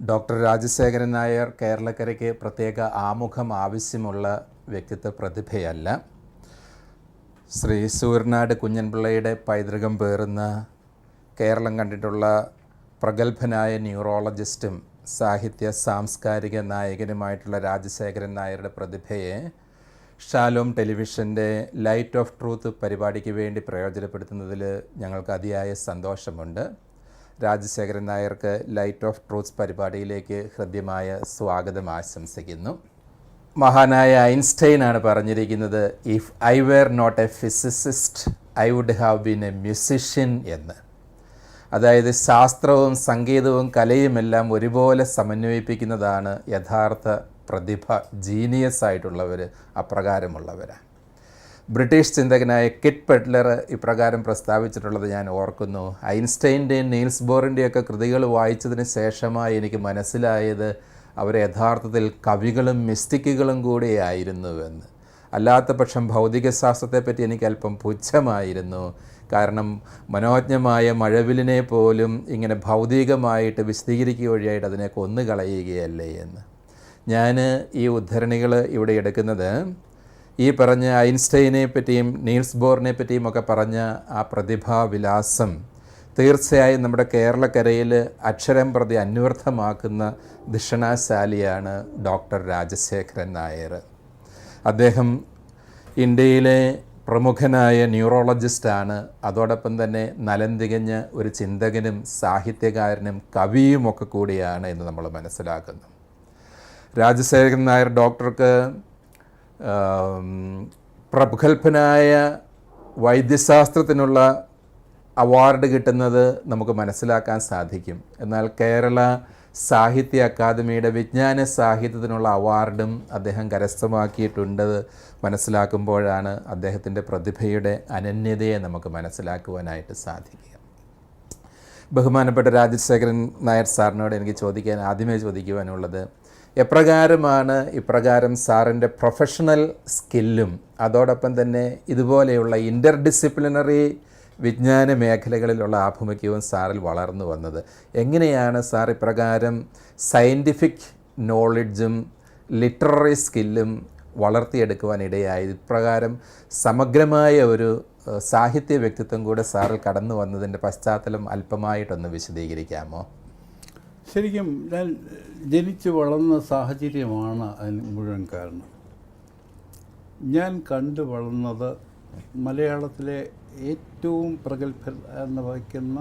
Doctor Rajasekharan Nair കേരളക്കരയ്ക്ക് പ്രത്യേക ആമുഖം ആവശ്യമുള്ള വ്യക്തിത്വ പ്രതിഭയല്ല. ശ്രീ സൂര്യനാട് കുഞ്ഞൻപിള്ളയുടെ പൈതൃകം പേറുന്ന കേരളം കണ്ടിട്ടുള്ള പ്രഗത്ഭനായ ന്യൂറോളജിസ്റ്റും സാഹിത്യ സാംസ്കാരിക നായകനുമായിട്ടുള്ള രാജശേഖരൻ നായരുടെ പ്രതിഭയെ ഷാലോം ടെലിവിഷൻ്റെ ലൈറ്റ് ഓഫ് ട്രൂത്ത് പരിപാടിക്ക് വേണ്ടി പ്രയോജനപ്പെടുത്തുന്നതിൽ ഞങ്ങൾക്ക് അതിയായ സന്തോഷമുണ്ട്. രാജശേഖരൻ നായർക്ക് ലൈറ്റ് ഓഫ് ട്രൂത്ത് പരിപാടിയിലേക്ക് ഹൃദ്യമായ സ്വാഗതം ആശംസിക്കുന്നു. മഹാനായ ഐൻസ്റ്റൈനാണ് പറഞ്ഞിരിക്കുന്നത്, if I were not a physicist I would have been a musician എന്ന്. അതായത് ശാസ്ത്രവും സംഗീതവും കലയുമെല്ലാം ഒരുപോലെ സമന്വയിപ്പിക്കുന്നതാണ് യഥാർത്ഥ പ്രതിഭ. ജീനിയസ് ആയിട്ടുള്ളവർ അപ്രകാരമുള്ളവരാണ്. ബ്രിട്ടീഷ് ചിന്തകനായ കിറ്റ് പെഡ്ലർ ഇപ്രകാരം പ്രസ്താവിച്ചിട്ടുള്ളത് ഞാൻ ഓർക്കുന്നു. ഐൻസ്റ്റൈൻ്റെയും നീൽസ് ബോറിൻ്റെയൊക്കെ കൃതികൾ വായിച്ചതിന് ശേഷമായി എനിക്ക് മനസ്സിലായത് അവർ യഥാർത്ഥത്തിൽ കവികളും മിസ്റ്റിക്കുകളും കൂടിയായിരുന്നുവെന്ന്. അല്ലാത്ത പക്ഷം ഭൗതികശാസ്ത്രത്തെപ്പറ്റി എനിക്ക് അല്പം പുച്ഛമായിരുന്നു. കാരണം മനോജ്ഞമായ മഴവിലിനെ പോലും ഇങ്ങനെ ഭൗതികമായിട്ട് വിശദീകരിക്കുക വഴിയായിട്ട് അതിനെ കൊന്നുകളയുകയല്ലേ എന്ന്. ഞാൻ ഈ ഉദ്ധരണികൾ ഇവിടെ എടുക്കുന്നത് ഈ പറഞ്ഞ ഐൻസ്റ്റൈനെ പറ്റിയും നീൽസ് ബോറിനെ പറ്റിയും ഒക്കെ പറഞ്ഞ ആ പ്രതിഭാവിലാസം തീർച്ചയായും നമ്മുടെ കേരളക്കരയിൽ അക്ഷരം പ്രതി അന്വർത്ഥമാക്കുന്ന ധിഷണാശാലിയാണ് ഡോക്ടർ രാജശേഖരൻ നായർ. അദ്ദേഹം ഇന്ത്യയിലെ പ്രമുഖനായ ന്യൂറോളജിസ്റ്റാണ്. അതോടൊപ്പം തന്നെ നലം തികഞ്ഞ ഒരു ചിന്തകനും സാഹിത്യകാരനും കവിയുമൊക്കെ കൂടിയാണ് എന്ന് നമ്മൾ മനസ്സിലാക്കുന്നു. രാജശേഖരൻ നായർ ഡോക്ടർക്ക് പ്രഗത്ഭനായ വൈദ്യശാസ്ത്രത്തിനുള്ള അവാർഡ് കിട്ടുന്നത് നമുക്ക് മനസ്സിലാക്കാൻ സാധിക്കും. എന്നാൽ കേരള സാഹിത്യ അക്കാദമിയുടെ വിജ്ഞാന സാഹിത്യത്തിനുള്ള അവാർഡും അദ്ദേഹം കരസ്ഥമാക്കിയിട്ടുണ്ട്. മനസ്സിലാക്കുമ്പോഴാണ് അദ്ദേഹത്തിൻ്റെ പ്രതിഭയുടെ അനന്യതയെ നമുക്ക് മനസ്സിലാക്കുവാനായിട്ട് സാധിക്കുക. ബഹുമാനപ്പെട്ട രാജശേഖരൻ നായർ സാറിനോട് എനിക്ക് ആദ്യമേ ചോദിക്കുവാനുള്ളത്, എപ്രകാരമാണ് ഇപ്രകാരം സാറിൻ്റെ പ്രൊഫഷണൽ സ്കില്ലും അതോടൊപ്പം തന്നെ ഇതുപോലെയുള്ള ഇൻ്റർ ഡിസിപ്ലിനറി വിജ്ഞാന മേഖലകളിലുള്ള ആഭിമുഖ്യവും സാറിൽ വളർന്നു വന്നത്? എങ്ങനെയാണ് സാർ ഇപ്രകാരം സയൻറ്റിഫിക് നോളജും ലിറ്റററി സ്കില്ലും വളർത്തിയെടുക്കുവാനിടയായത്? ഇപ്രകാരം സമഗ്രമായ ഒരു സാഹിത്യ വ്യക്തിത്വം കൂടെ സാറിൽ കടന്നു വന്നതിൻ്റെ പശ്ചാത്തലം അല്പമായിട്ടൊന്ന് വിശദീകരിക്കാമോ? ശരിക്കും ഞാൻ ജനിച്ചു വളർന്ന സാഹചര്യമാണ് അതിന് മുഴുവൻ കാരണം. ഞാൻ കണ്ടു വളർന്നത് മലയാളത്തിലെ ഏറ്റവും പ്രഗത്ഭർ എന്ന് വയ്ക്കുന്ന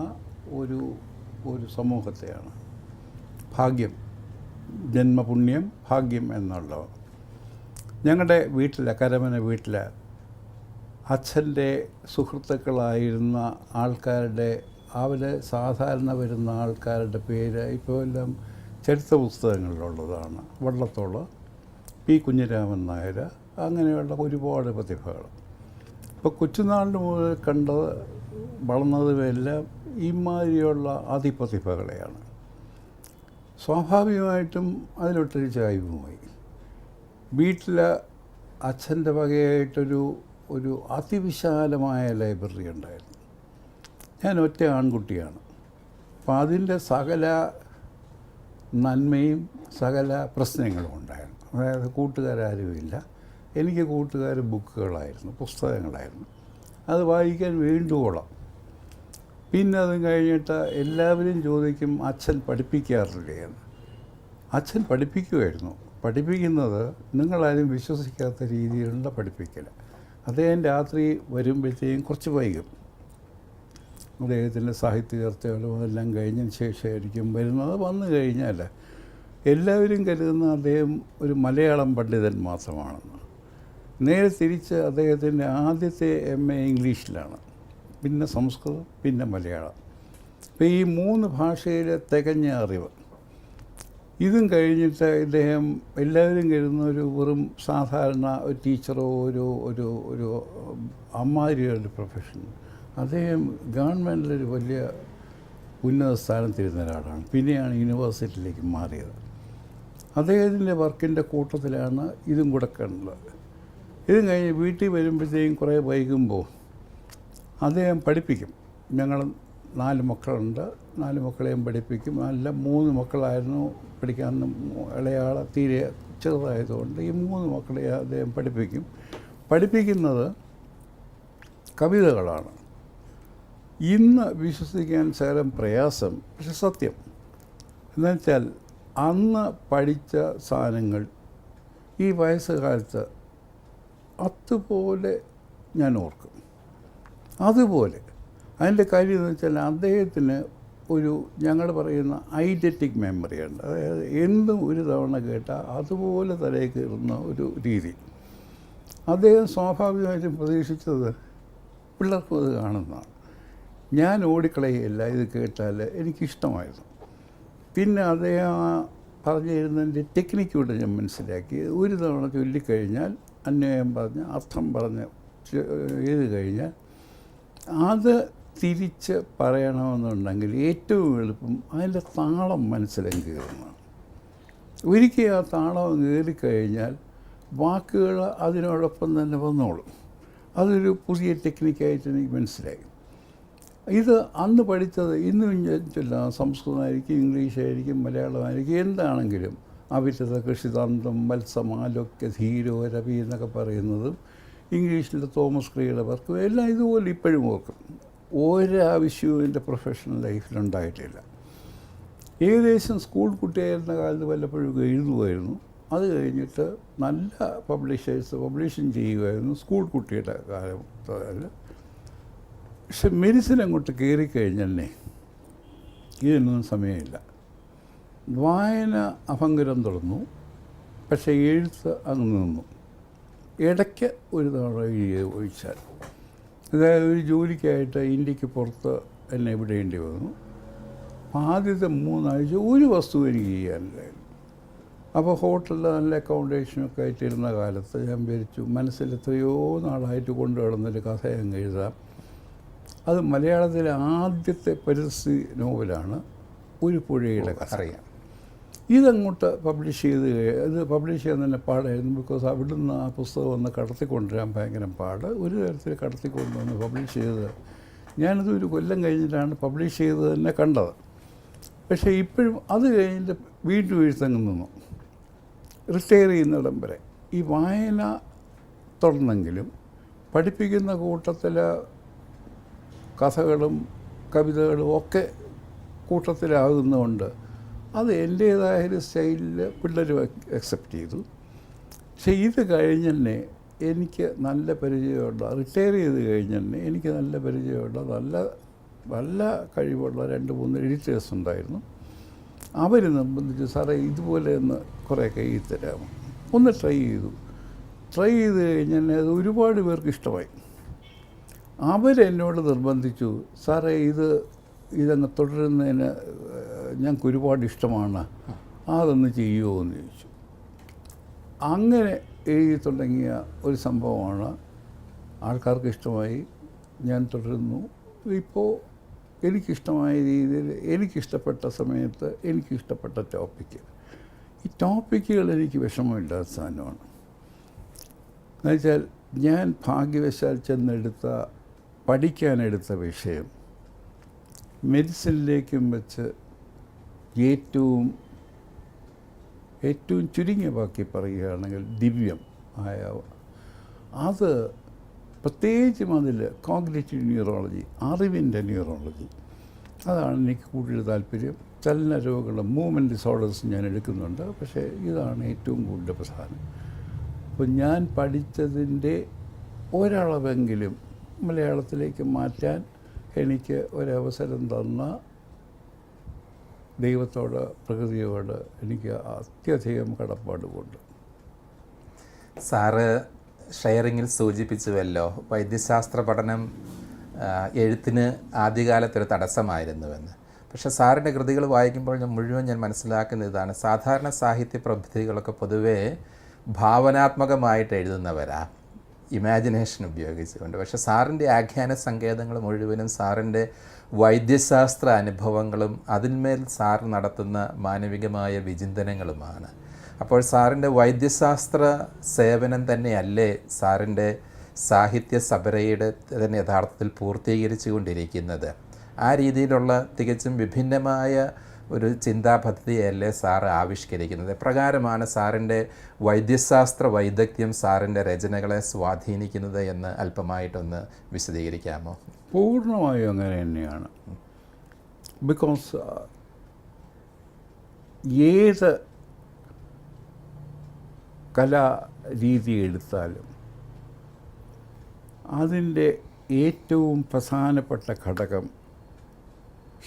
ഒരു സമൂഹത്തെയാണ്. ഭാഗ്യം, ജന്മപുണ്യം, ഭാഗ്യം എന്നുള്ളത്. ഞങ്ങളുടെ കരമന വീട്ടിൽ അച്ഛൻ്റെ സുഹൃത്തുക്കളായിരുന്ന ആൾക്കാരുടെ സാധാരണ വരുന്ന ആൾക്കാരുടെ പേര് ഇപ്പോൾ എല്ലാം ചരിത്ര പുസ്തകങ്ങളിലുള്ളതാണ്. വള്ളത്തോൾ, പി കുഞ്ഞിരാമൻ നായർ, അങ്ങനെയുള്ള ഒരുപാട് പ്രതിഭകൾ. ഇപ്പോൾ കൊച്ചുനാളിന് മുതൽ വളർന്നതുമെല്ലാം ഇമാതിരിയുള്ള അതിപ്രതിഭകളെയാണ്. സ്വാഭാവികമായിട്ടും അതിലൊട്ടൊരു ചായ്വുമായി. വീട്ടിൽ അച്ഛൻ്റെ വകയായിട്ടൊരു അതിവിശാലമായ ലൈബ്രറി ഉണ്ടായിരുന്നു. ഞാൻ ഒറ്റ ആൺകുട്ടിയാണ്. അപ്പോൾ അതിൻ്റെ സകല നന്മയും സകല പ്രശ്നങ്ങളും ഉണ്ടായിരുന്നു. അതായത് കൂട്ടുകാരാരുമില്ല. എനിക്ക് കൂട്ടുകാർ ബുക്കുകളായിരുന്നു, പുസ്തകങ്ങളായിരുന്നു. അത് വായിക്കാൻ വേണ്ടുവോളം. പിന്നെ അതും കഴിഞ്ഞിട്ട് എല്ലാവരും ചോദിക്കും, അച്ഛൻ പഠിപ്പിക്കാറില്ലേ എന്ന്. അച്ഛൻ പഠിപ്പിക്കുമായിരുന്നു. പഠിപ്പിക്കുന്നത് നിങ്ങളാരും വിശ്വസിക്കാത്ത രീതിയിലുള്ള പഠിപ്പിക്കൽ. അദ്ദേഹം രാത്രി വരുമ്പോഴത്തേക്കും കുറച്ച് വൈകും. അദ്ദേഹത്തിൻ്റെ സാഹിത്യ ചർച്ചകളും എല്ലാം കഴിഞ്ഞതിന് ശേഷമായിരിക്കും വരുന്നത്. വന്നു കഴിഞ്ഞാൽ എല്ലാവരും കരുതുന്ന അദ്ദേഹം ഒരു മലയാളം പണ്ഡിതൻ മാത്രമാണെന്ന്. നേരെ തിരിച്ച് അദ്ദേഹത്തിൻ്റെ ആദ്യത്തെ MA ഇംഗ്ലീഷിലാണ്, പിന്നെ സംസ്കൃതം, പിന്നെ മലയാളം. അപ്പോൾ ഈ 3 ഭാഷയിലെ തികഞ്ഞ അറിവ്. ഇതും കഴിഞ്ഞിട്ട് ഇദ്ദേഹം എല്ലാവരും കരുതുന്ന ഒരു വെറും സാധാരണ ഒരു ടീച്ചറോ ഒരു അമ്മാരിയുടെ പ്രൊഫഷൻ. അദ്ദേഹം ഗവൺമെൻറ്റിലൊരു വലിയ ഉന്നത സ്ഥാനത്തിരുന്ന ഒരാളാണ്. പിന്നെയാണ് യൂണിവേഴ്സിറ്റിയിലേക്ക് മാറിയത്. അദ്ദേഹത്തിൻ്റെ വർക്കിൻ്റെ കൂട്ടത്തിലാണ് ഇതും കൂടെ കണ്ടത്. ഇതും കഴിഞ്ഞ് വീട്ടിൽ വരുമ്പോഴത്തേക്കും കുറേ വൈകുമ്പോൾ അദ്ദേഹം പഠിപ്പിക്കും. ഞങ്ങൾ 4 മക്കളുണ്ട്. 4 മക്കളെയും പഠിപ്പിക്കും. നല്ല 3 മക്കളായിരുന്നു പഠിക്കാൻ. ഇളയാളെ തീരെ ചെറുതായതുകൊണ്ട് ഈ 3 മക്കളെ അദ്ദേഹം പഠിപ്പിക്കുന്നത് കവിതകളാണ്. ഇന്ന് വിശ്വസിക്കാൻ ശകലം പ്രയാസം, പക്ഷെ സത്യം. എന്നുവെച്ചാൽ അന്ന് പഠിച്ച സാധനങ്ങൾ ഈ വയസ്സുകാലത്ത് അതുപോലെ ഞാൻ ഓർക്കും. അതുപോലെ അതിൻ്റെ കാര്യം എന്ന് വെച്ചാൽ അദ്ദേഹത്തിന് ഒരു ഞങ്ങൾ പറയുന്ന ഐഡൻറ്റിക് മെമ്മറി ഉണ്ട്. അതായത് എന്തും ഒരു തവണ കേട്ടാൽ അതുപോലെ തലയിൽ കയറുന്ന ഒരു രീതി. അദ്ദേഹം സ്വാഭാവികമായിട്ടും പ്രതീക്ഷിച്ചത് പിള്ളേർക്കും അത് കാണുന്നതാണ്. ഞാൻ ഓടിക്കളയുകയില്ല, ഇത് കേട്ടാൽ എനിക്കിഷ്ടമായിരുന്നു. പിന്നെ അദ്ദേഹം പറഞ്ഞു തരുന്നതിൻ്റെ ടെക്നിക്കൂടെ ഞാൻ മനസ്സിലാക്കി. ഒരു തവണ ചൊല്ലിക്കഴിഞ്ഞാൽ അന്വയം പറഞ്ഞ് അർത്ഥം പറഞ്ഞ് എഴുതി കഴിഞ്ഞാൽ അത് തിരിച്ച് പറയണമെന്നുണ്ടെങ്കിൽ ഏറ്റവും എളുപ്പം അതിൻ്റെ താളം മനസ്സിലേക്ക് കയറുന്നതാണ്. ഒരിക്കൽ ആ താളം കയറിക്കഴിഞ്ഞാൽ വാക്കുകൾ അതിനോടൊപ്പം തന്നെ വന്നോളും. അതൊരു പുതിയ ടെക്നിക്കായിട്ട് എനിക്ക് മനസ്സിലായി. ഇത് അന്ന് പഠിച്ചത് ഇന്നും ഞാൻ ചൊല്ലാം. സംസ്കൃതമായിരിക്കും, ഇംഗ്ലീഷായിരിക്കും, മലയാളമായിരിക്കും, എന്താണെങ്കിലും അവിറ്റത കൃഷിതന്ത്രം മത്സമാലൊക്കെ ധീരോ രവി എന്നൊക്കെ പറയുന്നതും ഇംഗ്ലീഷിലെ തോമസ് ക്രീയുടെ വർക്കും എല്ലാം ഇതുപോലെ ഇപ്പോഴും ഓർക്കും. ഒരാവശ്യവും എൻ്റെ പ്രൊഫഷണൽ ലൈഫിലുണ്ടായിട്ടില്ല. ഏകദേശം സ്കൂൾ കുട്ടിയായിരുന്ന കാലത്ത് വല്ലപ്പോഴും എഴുതുമായിരുന്നു. അത് കഴിഞ്ഞിട്ട് നല്ല പബ്ലിഷിങ് ചെയ്യുമായിരുന്നു സ്കൂൾ കുട്ടിയുടെ കാലം. പക്ഷെ മെഡിസിൻ അങ്ങോട്ട് കയറിക്കഴിഞ്ഞല്ലേ ഇതിനൊന്നും സമയമില്ല. വായന അഭംഗരം തുടർന്നു, പക്ഷേ എഴുത്ത് അങ്ങ് നിന്നു. ഇടയ്ക്ക് ഒരു തവണ ഒഴിച്ചാൽ, അതായത് ഒരു ജോലിക്കായിട്ട് ഇന്ത്യക്ക് പുറത്ത് എന്നെ വിടേണ്ടി വന്നു. ആദ്യത്തെ 3 ആഴ്ച ഒരു വസ്തു എനിക്ക് ചെയ്യാനില്ലായിരുന്നു. അപ്പോൾ ഹോട്ടലിൽ നല്ല അക്കോമഡേഷനൊക്കെ ആയിട്ടിരുന്ന കാലത്ത് ഞാൻ വിചാരിച്ചു മനസ്സിൽ എത്രയോ നാളായിട്ട് കൊണ്ടു കിടന്നൊരു കഥ അങ്ങ് എഴുതാം. അത് മലയാളത്തിലെ ആദ്യത്തെ പരിസ്ഥിതി നോവലാണ് ഒരു പുഴയുടെ കഥ. അറിയാം. ഇതങ്ങോട്ട് പബ്ലിഷ് ചെയ്യാൻ തന്നെ പാടായിരുന്നു. ബിക്കോസ് അവിടുന്ന് ആ പുസ്തകം ഒന്ന് കടത്തിക്കൊണ്ടുവരാൻ ഭയങ്കര പാട്. ഒരു തരത്തിൽ കടത്തിക്കൊണ്ടുവന്ന് പബ്ലിഷ് ചെയ്ത് ഞാനത് ഒരു കൊല്ലം കഴിഞ്ഞിട്ടാണ് പബ്ലിഷ് ചെയ്തത് തന്നെ കണ്ടത്. പക്ഷേ ഇപ്പോഴും അത് കഴിഞ്ഞിട്ട് വീണ്ടും എഴുത്തങ്ങ് നിന്നു. റിട്ടയർ ചെയ്യുന്നിടം വരെ ഈ വായന തുടർന്നെങ്കിലും പഠിപ്പിക്കുന്ന കൂട്ടത്തിൽ കഥകളും കവിതകളും ഒക്കെ കൂട്ടത്തിലാകുന്നതുകൊണ്ട് അത് എൻ്റേതായൊരു സ്റ്റൈലിൽ പിള്ളേരും അക്സെപ്റ്റ് ചെയ്തു. പക്ഷേ ഇത് കഴിഞ്ഞന്നെ എനിക്ക് നല്ല പരിചയമുള്ള, റിട്ടയർ ചെയ്ത് കഴിഞ്ഞന്നെ എനിക്ക് നല്ല പരിചയമുള്ള നല്ല കഴിവുള്ള 2-3 എഡിറ്റേഴ്സ് ഉണ്ടായിരുന്നു. അവർ നിർബന്ധിച്ചു, സാറേ ഇതുപോലെ ഒന്ന് കുറേയൊക്കെ എഴുതി തരാമോ. ഒന്ന് ട്രൈ ചെയ്ത് കഴിഞ്ഞാൽ അത് ഒരുപാട് പേർക്ക് ഇഷ്ടമായി. അവരെന്നോട് നിർബന്ധിച്ചു, സാറേ ഇതങ്ങ് തുടരുന്നതിന് ഞങ്ങൾക്ക് ഒരുപാട് ഇഷ്ടമാണ്, അതൊന്ന് ചെയ്യുമോ എന്ന് ചോദിച്ചു. അങ്ങനെ എഴുതി തുടങ്ങിയ ഒരു സംഭവമാണ്. ആൾക്കാർക്ക് ഇഷ്ടമായി, ഞാൻ തുടരുന്നു. ഇപ്പോൾ എനിക്കിഷ്ടമായ രീതിയിൽ എനിക്കിഷ്ടപ്പെട്ട സമയത്ത് എനിക്കിഷ്ടപ്പെട്ട ടോപ്പിക്ക്. ഈ ടോപ്പിക്കുകൾ എനിക്ക് വിഷമമില്ലാത്ത സാധനമാണ്. എന്നുവെച്ചാൽ ഞാൻ ഭാഗ്യവശാൽ പഠിക്കാനെടുത്ത വിഷയം മെഡിസിനിലേക്കും വെച്ച് ഏറ്റവും ചുരുങ്ങിയ ബാക്കി പറയുകയാണെങ്കിൽ ദിവ്യം ആയ അത്, പ്രത്യേകിച്ചും അതിൽ കോഗ്നിറ്റീവ് ന്യൂറോളജി, അറിവിൻ്റെ ന്യൂറോളജി, അതാണ് എനിക്ക് കൂടുതൽ താല്പര്യം. ചലന രോഗങ്ങളും മൂവ്മെൻറ്റ് ഡിസോർഡേഴ്സും ഞാൻ എടുക്കുന്നുണ്ട്. പക്ഷേ ഇതാണ് ഏറ്റവും കൂടുതൽ പ്രധാനം. അപ്പോൾ ഞാൻ പഠിച്ചതിൻ്റെ ഒരളവെങ്കിലും മലയാളത്തിലേക്ക് മാറ്റാൻ എനിക്ക് ഒരവസരം തന്ന ദൈവത്തോട്, പ്രകൃതിയോട് എനിക്ക് അത്യധികം കടപ്പാടുമുണ്ട്. സാറ് ഷെയറിങ്ങിൽ സൂചിപ്പിച്ചുവല്ലോ, വൈദ്യശാസ്ത്ര പഠനം എഴുത്തിന് ആദ്യകാലത്തൊരു തടസ്സമായിരുന്നുവെന്ന്. പക്ഷേ സാറിൻ്റെ കൃതികൾ വായിക്കുമ്പോൾ മുഴുവൻ ഞാൻ മനസ്സിലാക്കുന്ന ഇതാണ്: സാധാരണ സാഹിത്യ പ്രബന്ധികളൊക്കെ പൊതുവേ ഭാവനാത്മകമായിട്ട് എഴുതുന്നവരാ, ഇമാജിനേഷൻ ഉപയോഗിച്ചുകൊണ്ട്. പക്ഷേ സാറിൻ്റെ ആഖ്യാന സങ്കേതങ്ങൾ മുഴുവനും സാറിൻ്റെ വൈദ്യശാസ്ത്ര അനുഭവങ്ങളും അതിന്മേൽ സാർ നടത്തുന്ന മാനവികമായ വിചിന്തനങ്ങളുമാണ്. അപ്പോൾ സാറിൻ്റെ വൈദ്യശാസ്ത്ര സേവനം തന്നെയല്ലേ സാറിൻ്റെ സാഹിത്യ സബരയുടെ തന്നെ യഥാർത്ഥത്തിൽ പൂർത്തീകരിച്ചു കൊണ്ടിരിക്കുന്നത്? ആ രീതിയിലുള്ള തികച്ചും വിഭിന്നമായ ഒരു ചിന്താ പദ്ധതിയല്ലേ സാറ് ആവിഷ്കരിക്കുന്നത്. എപ്രകാരമാണ് സാറിൻ്റെ വൈദ്യശാസ്ത്ര വൈദഗ്ധ്യം സാറിൻ്റെ രചനകളെ സ്വാധീനിക്കുന്നത് എന്ന് അല്പമായിട്ടൊന്ന് വിശദീകരിക്കാമോ? പൂർണ്ണമായും അങ്ങനെ തന്നെയാണ്. ബിക്കോസ് ഏത് കലാരീതി എടുത്താലും അതിൻ്റെ ഏറ്റവും പ്രധാനപ്പെട്ട ഘടകം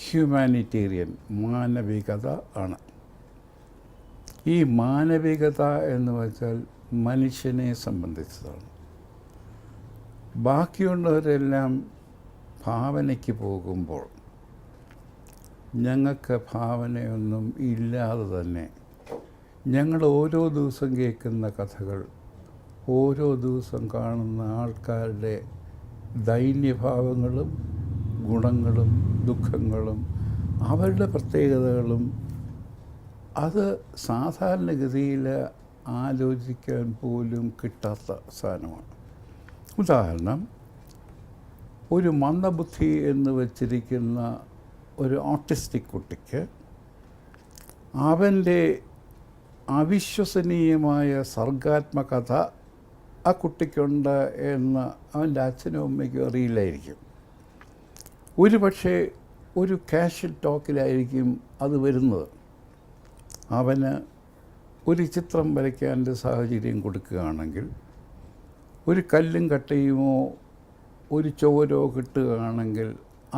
ഹ്യൂമാനിറ്റേറിയൻ മാനവികത ആണ്. ഈ മാനവികത എന്ന് വെച്ചാൽ മനുഷ്യനെ സംബന്ധിച്ചതാണ്. ബാക്കിയുള്ളവരെല്ലാം ഭാവനയ്ക്ക് പോകുമ്പോൾ ഞങ്ങൾക്ക് ഭാവനയൊന്നും ഇല്ലാതെ തന്നെ ഞങ്ങൾ ഓരോ ദിവസം കേൾക്കുന്ന കഥകൾ, ഓരോ ദിവസം കാണുന്ന ആൾക്കാരുടെ ദൈന്യഭാവങ്ങളും ഗുണങ്ങളും ദുഃഖങ്ങളും അവരുടെ പ്രത്യേകതകളും അത് സാധാരണഗതിയിൽ ആലോചിക്കാൻ പോലും കിട്ടാത്ത സാധനമാണ്. ഉദാഹരണം, ഒരു മന്ദബുദ്ധി എന്ന് വച്ചിരിക്കുന്ന ഒരു ഓട്ടിസ്റ്റിക് കുട്ടിക്ക് അവൻ്റെ അവിശ്വസനീയമായ സർഗാത്മകത ആ കുട്ടിക്കുണ്ട് എന്ന് അവൻ്റെ അച്ഛനും അമ്മയ്ക്കും അറിയില്ലായിരിക്കും. ഒരു പക്ഷേ ഒരു കാഷ്വൽ ടോക്കിലായിരിക്കും അത് വരുന്നത്. അവന് ഒരു ചിത്രം വരയ്ക്കാൻ്റെ സാഹചര്യം കൊടുക്കുകയാണെങ്കിൽ, ഒരു കല്ലും കട്ടയുമോ ഒരു ചുവരോ കിട്ടുകയാണെങ്കിൽ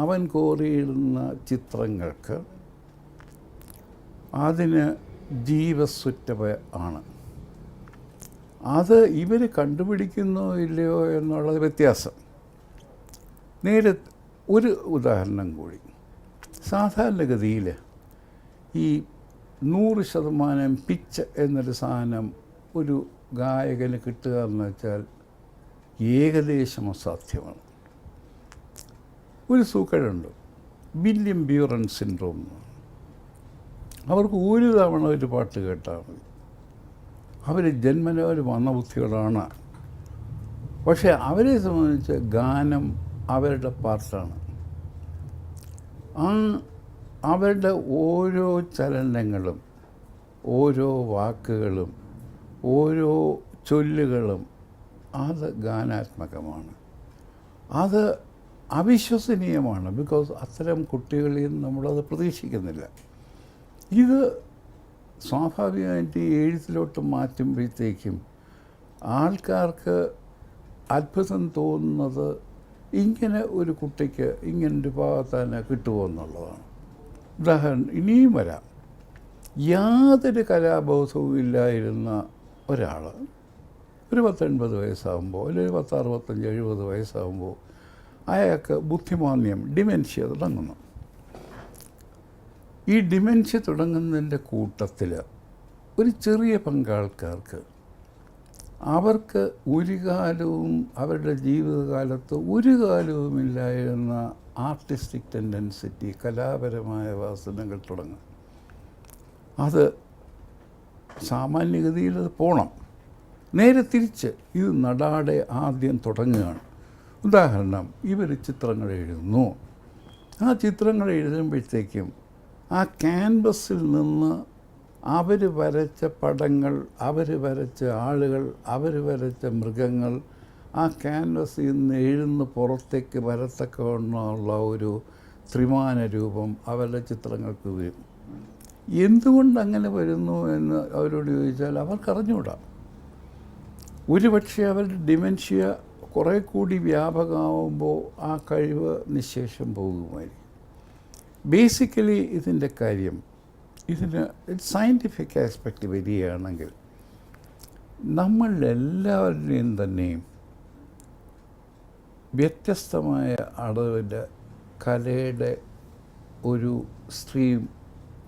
അവൻ കോറിയിടുന്ന ചിത്രങ്ങൾക്ക് അതിന് ജീവസ്സുറ്റവ ആണ്. അത് ഇവർ കണ്ടുപിടിക്കുന്നോ ഇല്ലയോ എന്നുള്ളത് വ്യത്യാസം. നേരെ ഒരു ഉദാഹരണം കൂടി. സാധാരണഗതിയിൽ ഈ 100% പിച്ച് എന്നൊരു സാധനം ഒരു ഗായകന് കിട്ടുക എന്ന് വെച്ചാൽ ഏകദേശം അസാധ്യമാണ്. ഒരു സൂക്കേടുണ്ട്, വില്യം ബ്യൂറൻ സിൻഡ്രോം. അവർക്ക് ഒരു തവണ ഒരു പാട്ട് കേട്ടാൽ മതി. അവർ ജന്മന ഒരു മന്ദബുദ്ധികളാണ്. പക്ഷേ അവരെ സംബന്ധിച്ച് ഗാനം അവരുടെ പാർട്ടാണ്. അവരുടെ ഓരോ ചലനങ്ങളും ഓരോ വാക്കുകളും ഓരോ ചൊല്ലുകളും അത് ഗാനാത്മകമാണ്. അത് അവിശ്വസനീയമാണ്. ബിക്കോസ് അത്തരം കുട്ടികളിൽ നിന്ന് നമ്മളത് പ്രതീക്ഷിക്കുന്നില്ല. ഇത് സ്വാഭാവികമായിട്ട് എഴുത്തിലോട്ട് മാറ്റുമ്പോഴത്തേക്കും ആൾക്കാർക്ക് അത്ഭുതം തോന്നുന്നത് ഇങ്ങനെ ഒരു കുട്ടിക്ക് ഇങ്ങനൊരു ഭാഗത്തന്നെ കിട്ടുമോ എന്നുള്ളതാണ്. ഉദാഹരണം ഇനിയും വരാം. യാതൊരു കലാബോധവും ഇല്ലായിരുന്ന ഒരാൾ ഒരു 10-80 വയസ്സാകുമ്പോൾ, അല്ലെങ്കിൽ 10-65-70 വയസ്സാകുമ്പോൾ അയാൾക്ക് ബുദ്ധിമാന്ദ്യം, ഡിമെൻഷ്യ തുടങ്ങുന്നു. ഈ ഡിമെൻഷ്യ തുടങ്ങുന്നതിൻ്റെ കൂട്ടത്തിൽ ഒരു ചെറിയ പങ്കാൾക്കാർക്ക് അവർക്ക് ഒരു കാലവും അവരുടെ ജീവിതകാലത്ത് ഒരു കാലവുമില്ലായിരുന്ന ആർട്ടിസ്റ്റിക് ടെൻഡൻസിറ്റി, കലാപരമായ വാസനകൾ തുടങ്ങും. അത് സാമാന്യഗതിയിൽ അത് പോകണം. നേരെ തിരിച്ച് ഇത് നടാടെ ആദ്യം തുടങ്ങുകയാണ്. ഉദാഹരണം, ഇവർ ചിത്രങ്ങൾ എഴുതുന്നു. ആ ചിത്രങ്ങൾ എഴുതുമ്പോഴത്തേക്കും ആ ക്യാൻവസിൽ നിന്ന് അവർ വരച്ച പടങ്ങൾ, അവർ വരച്ച ആളുകൾ, അവർ വരച്ച മൃഗങ്ങൾ ആ ക്യാൻവസിൽ നിന്ന് എഴുന്ന് പുറത്തേക്ക് വരത്തക്കവണ്ണമുള്ള ഒരു ത്രിമാന രൂപം അവരുടെ ചിത്രങ്ങൾക്ക് വരും. എന്തുകൊണ്ട് അങ്ങനെ വരുന്നു എന്ന് അവരോട് ചോദിച്ചാൽ അവർക്കറിഞ്ഞുകൂടാ. ഒരുപക്ഷെ അവരുടെ ഡിമെൻഷ്യ കുറേ കൂടി വ്യാപകമാകുമ്പോൾ ആ കഴിവ് നിശേഷം പോകുമായിരിക്കും. ബേസിക്കലി ഇതിൻ്റെ കാര്യം, ഇതിന് സയൻറ്റിഫിക് ആസ്പെക്റ്റ് വരികയാണെങ്കിൽ നമ്മളെല്ലാവരുടെയും തന്നെയും വ്യത്യസ്തമായ അളവിൽ കലയുടെ ഒരു സ്ട്രീം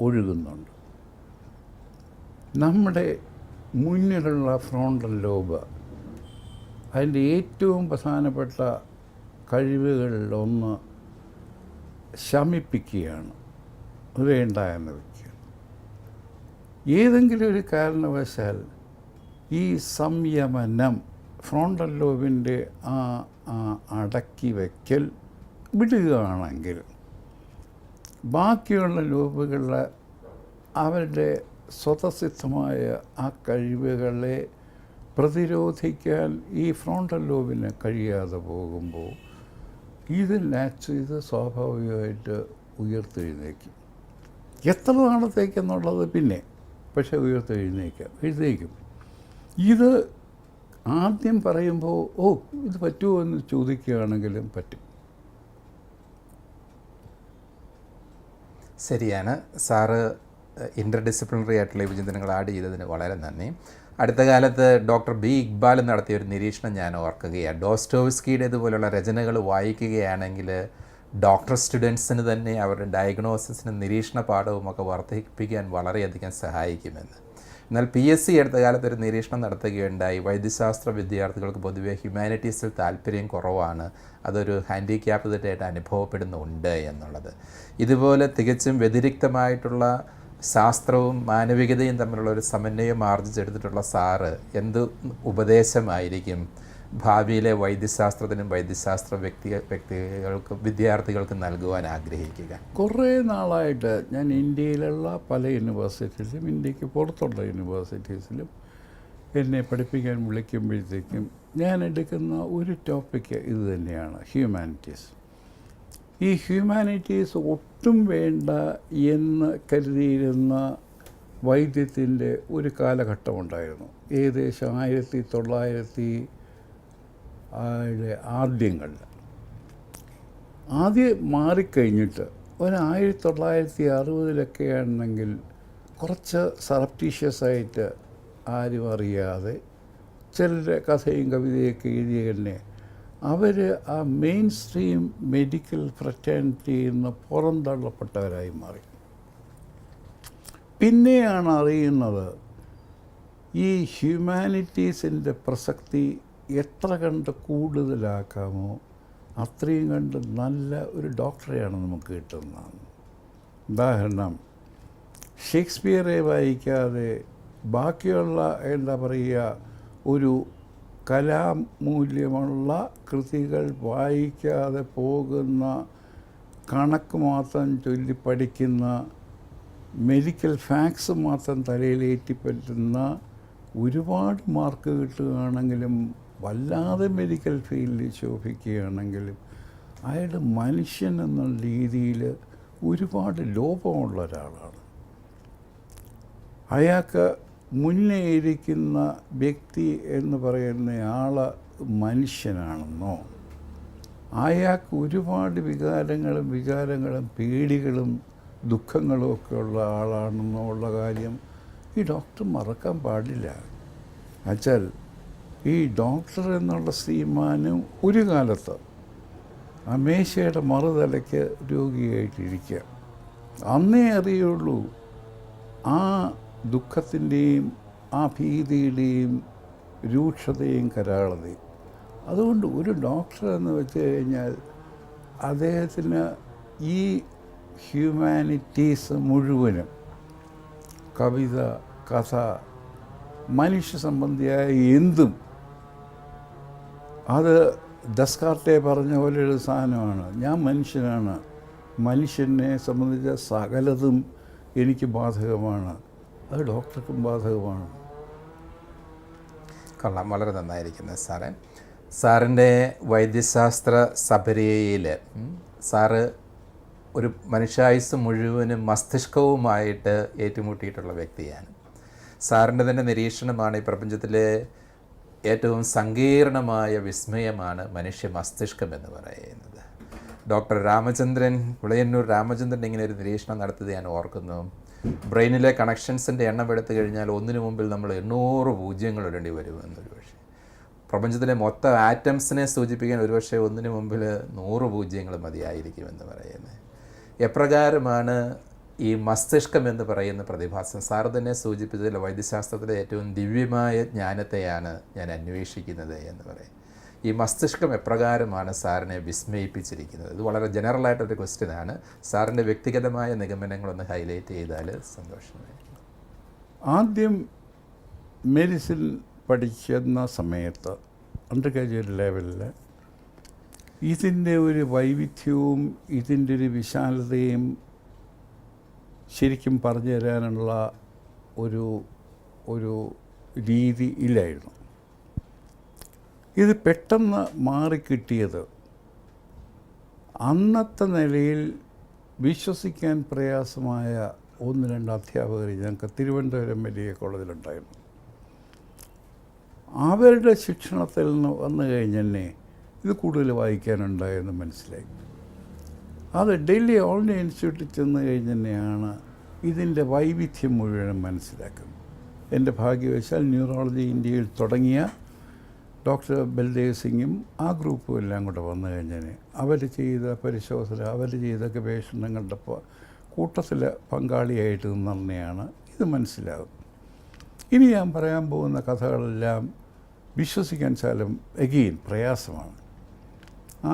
ഒഴുകുന്നുണ്ട്. നമ്മുടെ മുന്നിലുള്ള ഫ്രോണ്ടൽ ലോബ് അതിൻ്റെ ഏറ്റവും പ്രധാനപ്പെട്ട കഴിവുകളിലൊന്ന് ശമിപ്പിക്കുകയാണ്, വേണ്ട എന്ന് വയ്ക്കുക. ഏതെങ്കിലും ഒരു കാരണവശാൽ ഈ സംയമനം, ഫ്രോണ്ടൽ ലോബിൻ്റെ ആ അടക്കി വയ്ക്കൽ വിടുകയാണെങ്കിൽ ബാക്കിയുള്ള ലോബുകളെ അവരുടെ സ്വതസിദ്ധമായ ആ കഴിവുകളെ പ്രതിരോധിക്കാൻ ഈ ഫ്രോണ്ടൽ ലോബിന് കഴിയാതെ പോകുമ്പോൾ ഇത് സ്വാഭാവികമായിട്ട് ഉയർത്തെഴുന്നേക്കും. എത്ര നാളത്തേക്കെന്നുള്ളത് പിന്നെ, പക്ഷേ എഴുന്നേക്കും. ഇത് ആദ്യം പറയുമ്പോൾ ഇത് പറ്റുമോ എന്ന് ചോദിക്കുകയാണെങ്കിലും പറ്റും. ശരിയാണ്. സാറ് ഇൻ്റർ ഡിസിപ്ലിനറി ആയിട്ടുള്ള വിചിന്തനങ്ങൾ ആഡ് ചെയ്തതിന് വളരെ നന്ദി. അടുത്ത കാലത്ത് ഡോക്ടർ ബി ഇക്ബാൽ നടത്തിയ ഒരു നിരീക്ഷണം ഞാൻ ഓർക്കുകയാണ്. ഡോസ്റ്റോവ്സ്കിയുടെ ഇതുപോലുള്ള രചനകൾ വായിക്കുകയാണെങ്കിൽ ഡോക്ടർ സ്റ്റുഡൻസിന് തന്നെ അവരുടെ ഡയഗ്നോസിസിനും നിരീക്ഷണ പാഠവുമൊക്കെ വർദ്ധിപ്പിക്കാൻ വളരെയധികം സഹായിക്കുമെന്ന്. എന്നാൽ PSC അടുത്ത കാലത്ത് ഒരു നിരീക്ഷണം നടത്തുകയുണ്ടായി. വൈദ്യശാസ്ത്ര വിദ്യാർത്ഥികൾക്ക് പൊതുവെ ഹ്യൂമാനിറ്റീസിൽ താല്പര്യം കുറവാണ്, അതൊരു ഹാൻഡിക്യാപ്ഡായിട്ട് അനുഭവപ്പെടുന്നുണ്ട് എന്നുള്ളത്. ഇതുപോലെ തികച്ചും വ്യതിരിക്തമായിട്ടുള്ള ശാസ്ത്രവും മാനവികതയും തമ്മിലുള്ള ഒരു സമന്വയം ആർജിച്ചെടുത്തിട്ടുള്ള സാറ് എന്ത് ഉപദേശമായിരിക്കും ഭാവിയിലെ വൈദ്യശാസ്ത്രത്തിനും വൈദ്യശാസ്ത്ര വിദ്യാർത്ഥികൾക്ക് നൽകുവാൻ ആഗ്രഹിക്കുക? കുറേ നാളായിട്ട് ഞാൻ ഇന്ത്യയിലുള്ള പല യൂണിവേഴ്സിറ്റീസിലും ഇന്ത്യക്ക് പുറത്തുള്ള യൂണിവേഴ്സിറ്റീസിലും എന്നെ പഠിപ്പിക്കാൻ വിളിക്കുമ്പോഴത്തേക്കും ഞാൻ എടുക്കുന്ന ഒരു ടോപ്പിക്ക് ഇത് തന്നെയാണ്, ഹ്യൂമാനിറ്റീസ്. ഈ ഹ്യൂമാനിറ്റീസ് ഒട്ടും വേണ്ട എന്ന് കരുതിയിരുന്ന വൈദ്യത്തിൻ്റെ ഒരു കാലഘട്ടമുണ്ടായിരുന്നു. ഏകദേശം 1900 ആദ്യങ്ങളിൽ. ആദ്യം മാറിക്കഴിഞ്ഞിട്ട് 1960 ആണെങ്കിൽ കുറച്ച് സർപ്റ്റീഷ്യസായിട്ട് ആരും അറിയാതെ ചിലരുടെ കഥയും കവിതയൊക്കെ എഴുതിയ തന്നെ അവർ ആ മെയിൻ സ്ട്രീം മെഡിക്കൽ ഫ്രറ്റേണിറ്റിയിൽ നിന്ന് പുറന്തള്ളപ്പെട്ടവരായി മാറി. പിന്നെയാണ് അറിയുന്നത് ഈ ഹ്യൂമാനിറ്റീസിൻ്റെ പ്രസക്തി എത്ര കണ്ട് കൂടുതലാക്കാമോ അത്രയും കണ്ട് നല്ല ഒരു ഡോക്ടറെയാണ് നമുക്ക് കിട്ടുന്നതാണ്. ഉദാഹരണം, ഷേക്സ്പിയറെ വായിക്കാതെ ബാക്കിയുള്ള ഒരു കലാമൂല്യമുള്ള കൃതികൾ വായിക്കാതെ പോകുന്ന, കണക്ക് മാത്രം ചൊല്ലി പഠിക്കുന്ന, മെഡിക്കൽ ഫാക്ട്സ് മാത്രം തലയിലേറ്റിപ്പറ്റുന്ന, ഒരുപാട് മാർക്ക് കിട്ടുകയാണെങ്കിലും വല്ലാതെ മെഡിക്കൽ ഫീൽഡിൽ ശോഭിക്കുകയാണെങ്കിലും അയാൾ മനുഷ്യൻ എന്നുള്ള രീതിയിൽ ഒരുപാട് ലോപമുള്ള ഒരാളാണ്. അയാൾക്ക് മുന്നേ ഇരിക്കുന്ന വ്യക്തി എന്ന് പറയുന്ന ആൾ മനുഷ്യനാണെന്നോ അയാൾക്ക് ഒരുപാട് വികാരങ്ങളും പേടികളും ദുഃഖങ്ങളും ഒക്കെ ഉള്ള ആളാണെന്നോ ഉള്ള കാര്യം ഈ ഡോക്ടർ മറക്കാൻ പാടില്ല. എന്നുവെച്ചാൽ ഈ ഡോക്ടർ എന്നുള്ള ശ്രീമാനും ഒരു കാലത്ത് ആ മേശയുടെ മറുതലയ്ക്ക് രോഗിയായിട്ടിരിക്കുക. അന്നേ അറിയുള്ളൂ ആ ദുഃഖത്തിൻ്റെയും ആ ഭീതിയുടെയും രൂക്ഷതയും കരാളതയും. അതുകൊണ്ട് ഒരു ഡോക്ടർ എന്ന് വെച്ച് കഴിഞ്ഞാൽ അദ്ദേഹത്തിന് ഈ ഹ്യൂമാനിറ്റീസ് മുഴുവനും, കവിത, കഥ, മനുഷ്യ സംബന്ധിയായ എന്തും, അത് ഡെസ്കാർട്ടെ പറഞ്ഞ പോലെ ഒരു സാധനമാണ്. ഞാൻ മനുഷ്യനാണ്, മനുഷ്യനെ സംബന്ധിച്ച സകലതും എനിക്ക് ബാധകമാണ്, അത് ഡോക്ടർക്കും ബാധകമാണ്. കൊള്ളാം, വളരെ നന്നായിരിക്കുന്നത് സാറേ. സാറിൻ്റെ വൈദ്യശാസ്ത്ര സപര്യയിൽ സാറ് ഒരു മനുഷ്യായുസ് മുഴുവനും മസ്തിഷ്കവുമായിട്ട് ഏറ്റുമുട്ടിയിട്ടുള്ള വ്യക്തിയാണ്. സാറിൻ്റെ തന്നെ നിരീക്ഷണമാണ് ഈ പ്രപഞ്ചത്തിലെ ഏറ്റവും സങ്കീർണമായ വിസ്മയമാണ് മനുഷ്യ മസ്തിഷ്കം എന്ന് പറയുന്നത്. ഡോക്ടർ രാമചന്ദ്രൻ, വിളയന്നൂർ രാമചന്ദ്രൻ ഇങ്ങനെ ഒരു നിരീക്ഷണം നടത്തിയത് ഞാൻ ഓർക്കുന്നു. ബ്രെയിനിലെ കണക്ഷൻസിൻ്റെ എണ്ണം എടുത്തു കഴിഞ്ഞാൽ ഒന്നിനു മുമ്പിൽ നമ്മൾ 800 പൂജ്യങ്ങൾ ഇടേണ്ടി വരുമെന്നൊരു പക്ഷേ. പ്രപഞ്ചത്തിലെ മൊത്തം ആറ്റംസിനെ സൂചിപ്പിക്കാൻ ഒരുപക്ഷെ ഒന്നിനു മുമ്പിൽ 100 പൂജ്യങ്ങൾ മതിയായിരിക്കുമെന്ന് പറയുന്നത്. എപ്രകാരമാണ് ഈ മസ്തിഷ്കം എന്ന് പറയുന്ന പ്രതിഭാസം? സാർ തന്നെ സൂചിപ്പിച്ചതിൽ വൈദ്യശാസ്ത്രത്തിലെ ഏറ്റവും ദിവ്യമായ ജ്ഞാനത്തെയാണ് ഞാൻ അന്വേഷിക്കുന്നത് എന്ന് പറയും. ഈ മസ്തിഷ്കം എപ്രകാരമാണ് സാറിനെ വിസ്മയിപ്പിച്ചിരിക്കുന്നത്? ഇത് വളരെ ജനറലായിട്ടൊരു ക്വസ്റ്റ്യനാണ്. സാറിൻ്റെ വ്യക്തിഗതമായ നിഗമനങ്ങളൊന്ന് ഹൈലൈറ്റ് ചെയ്താൽ സന്തോഷമായിരിക്കും. ആദ്യം മെഡിസിൻ പഠിക്കുന്ന സമയത്ത് അണ്ടർ ഗ്രാജുവേറ്റ് ലെവലിൽ ഇതിൻ്റെ ഒരു വൈവിധ്യവും ഇതിൻ്റെ ഒരു വിശാലതയും ശരിക്കും പറഞ്ഞു തരാനുള്ള ഒരു ഒരു രീതി ഇല്ലായിരുന്നു. ഇത് പെട്ടെന്ന് മാറിക്കിട്ടിയത് അന്നത്തെ നിലയിൽ വിശ്വസിക്കാൻ പ്രയാസമായ 1-2 അധ്യാപകർ ഞങ്ങൾക്ക് തിരുവനന്തപുരം മെഡിക്കൽ കോളേജിലുണ്ടായിരുന്നു. അവരുടെ ശിക്ഷണത്തിൽ നിന്ന് വന്നു കഴിഞ്ഞെന്നെ ഇത് കൂടുതൽ വായിക്കാനുണ്ടായെന്ന് മനസ്സിലായി. അത് ഡൽഹി ഓൾ ഇന്ത്യ ഇൻസ്റ്റിറ്റ്യൂട്ടിൽ ചെന്ന് കഴിഞ്ഞെന്നെയാണ് ഇതിൻ്റെ വൈവിധ്യം മുഴുവനും മനസ്സിലാക്കുന്നത്. എൻ്റെ ഭാഗ്യവശാൽ ന്യൂറോളജി ഇന്ത്യയിൽ തുടങ്ങിയ ഡോക്ടർ ബൽദേവ് സിംഗും ആ ഗ്രൂപ്പും എല്ലാം കൂടെ വന്നു കഴിഞ്ഞാൽ അവർ ചെയ്ത പരിശോധന, അവർ ചെയ്ത ഗവേഷണങ്ങളുടെ കൂട്ടത്തിൽ പങ്കാളിയായിട്ട് നിന്നുതന്നെയാണ് ഇത് മനസ്സിലാകുന്നത്. ഇനി ഞാൻ പറയാൻ പോകുന്ന കഥകളെല്ലാം വിശ്വസിക്കാൻ ശാലം എഗെയിൻ പ്രയാസമാണ്.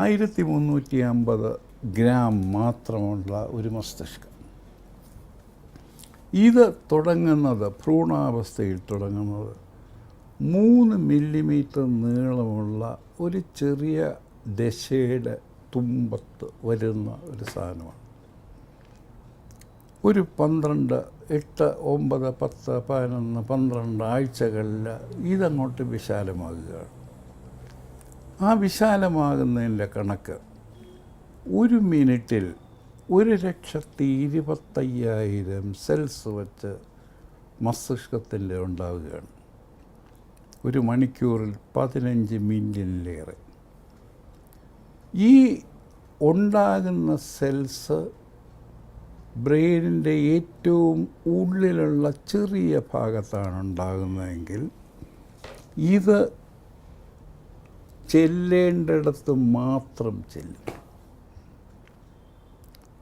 1350 ഗ്രാം മാത്രമുള്ള ഒരു മസ്തിഷ്കം. ഇത് തുടങ്ങുന്നത് ഭ്രൂണാവസ്ഥയിൽ തുടങ്ങുന്നത് 3 മില്ലിമീറ്റർ നീളമുള്ള ഒരു ചെറിയ ദശയുടെ തുമ്പത്ത് വരുന്ന ഒരു സാധനമാണ്. ഒരു 12, 8, 9, 10, 11, 12 ആഴ്ചകളിൽ ഇതങ്ങോട്ട് വിശാലമാകുകയാണ്. ആ വിശാലമാകുന്നതിൻ്റെ കണക്ക് 1 മിനിറ്റിൽ 1,25,000 സെൽസ് വെച്ച് മസ്തിഷ്കത്തിൻ്റെ ഉണ്ടാവുകയാണ്. 1 മണിക്കൂറിൽ 15 മില്യണിലേറെ. ഈ ഉണ്ടാകുന്ന സെൽസ് ബ്രെയിനിൻ്റെ ഏറ്റവും ഉള്ളിലുള്ള ചെറിയ ഭാഗത്താണ് ഉണ്ടാകുന്നതെങ്കിൽ ഇത് ചെല്ലേണ്ടിടത്ത് മാത്രം ചെല്ലും.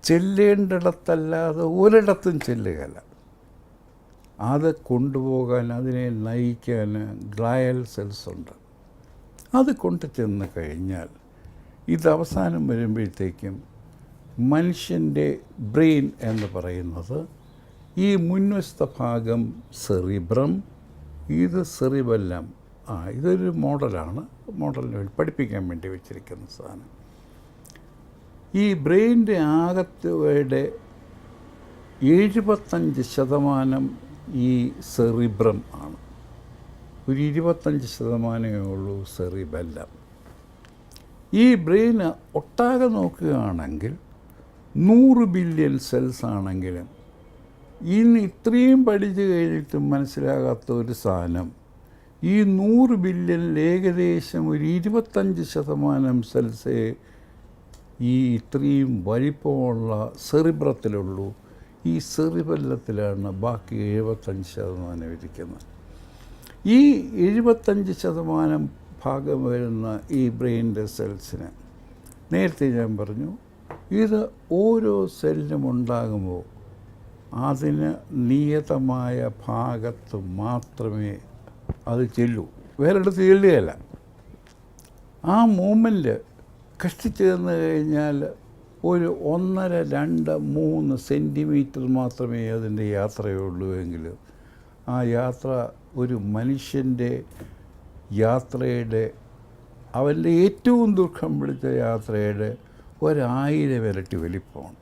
ചെല്ലേണ്ടിടത്തല്ലാതെ ഒരിടത്തും ചെല്ലുകയില്ല. അത് കൊണ്ടുപോകാൻ, അതിനെ നയിക്കാൻ ഗ്ലയൽ സെൽസ് ഉണ്ട്. അത് കൊണ്ടു ചെന്ന് കഴിഞ്ഞാൽ ഇത് അവസാനം വരുമ്പോഴത്തേക്കും മനുഷ്യൻ്റെ ബ്രെയിൻ എന്ന് പറയുന്നത് ഈ മുൻവശത്ത ഭാഗം സെറിബ്രം, ഇത് സെറിബെല്ലം. ഇതൊരു മോഡലാണ്, മോഡലിന് വേണ്ടി പഠിപ്പിക്കാൻ വേണ്ടി വെച്ചിരിക്കുന്ന സാധനം. ഈ ബ്രെയിൻ്റെ ആകത്തുവയുടെ 75% ഈ സെറിബ്രം ആണ്. ഒരു 25% ഉള്ളൂ സെറിബെല്ലം. ഈ ബ്രെയിന് ഒട്ടാകെ നോക്കുകയാണെങ്കിൽ 100 ബില്യൺ സെൽസ് ആണെങ്കിലും ഇന്ന് ഇത്രയും പഠിച്ചു കഴിഞ്ഞിട്ടും മനസ്സിലാകാത്ത ഒരു സാധനം, ഈ 100 ബില്യണിൽ ഏകദേശം ഒരു 25% സെൽസേ ഈ ഇത്രയും വലിപ്പമുള്ള സെറിബ്രത്തിലുള്ളൂ. ഈ സെറിബെല്ലത്തിലാണ് ബാക്കി 75% ഇരിക്കുന്നത്. ഈ 75% ഭാഗം വരുന്ന ഈ ബ്രെയിനിൻ്റെ സെൽസിന് നേരത്തെ ഞാൻ പറഞ്ഞു, ഇത് ഓരോ സെല്ലും ഉണ്ടാകുമ്പോൾ അതിന് നിയതമായ ഭാഗത്ത് മാത്രമേ അത് ചെല്ലൂ, വേറെടുത്ത് ചെല്ലുകയല്ല. ആ മൂമെൻറ്റ് കഷ്ടിച്ച് തന്നു കഴിഞ്ഞാൽ ഒരു 1.5, 2, 3 സെൻറ്റിമീറ്റർ മാത്രമേ അതിൻ്റെ യാത്രയുള്ളൂ എങ്കിൽ ആ യാത്ര ഒരു മനുഷ്യൻ്റെ യാത്രയുടെ, അവൻ്റെ ഏറ്റവും ദുഃഖം പിടിച്ച യാത്രയുടെ 1000 ഇരട്ടി വലിപ്പമാണ്.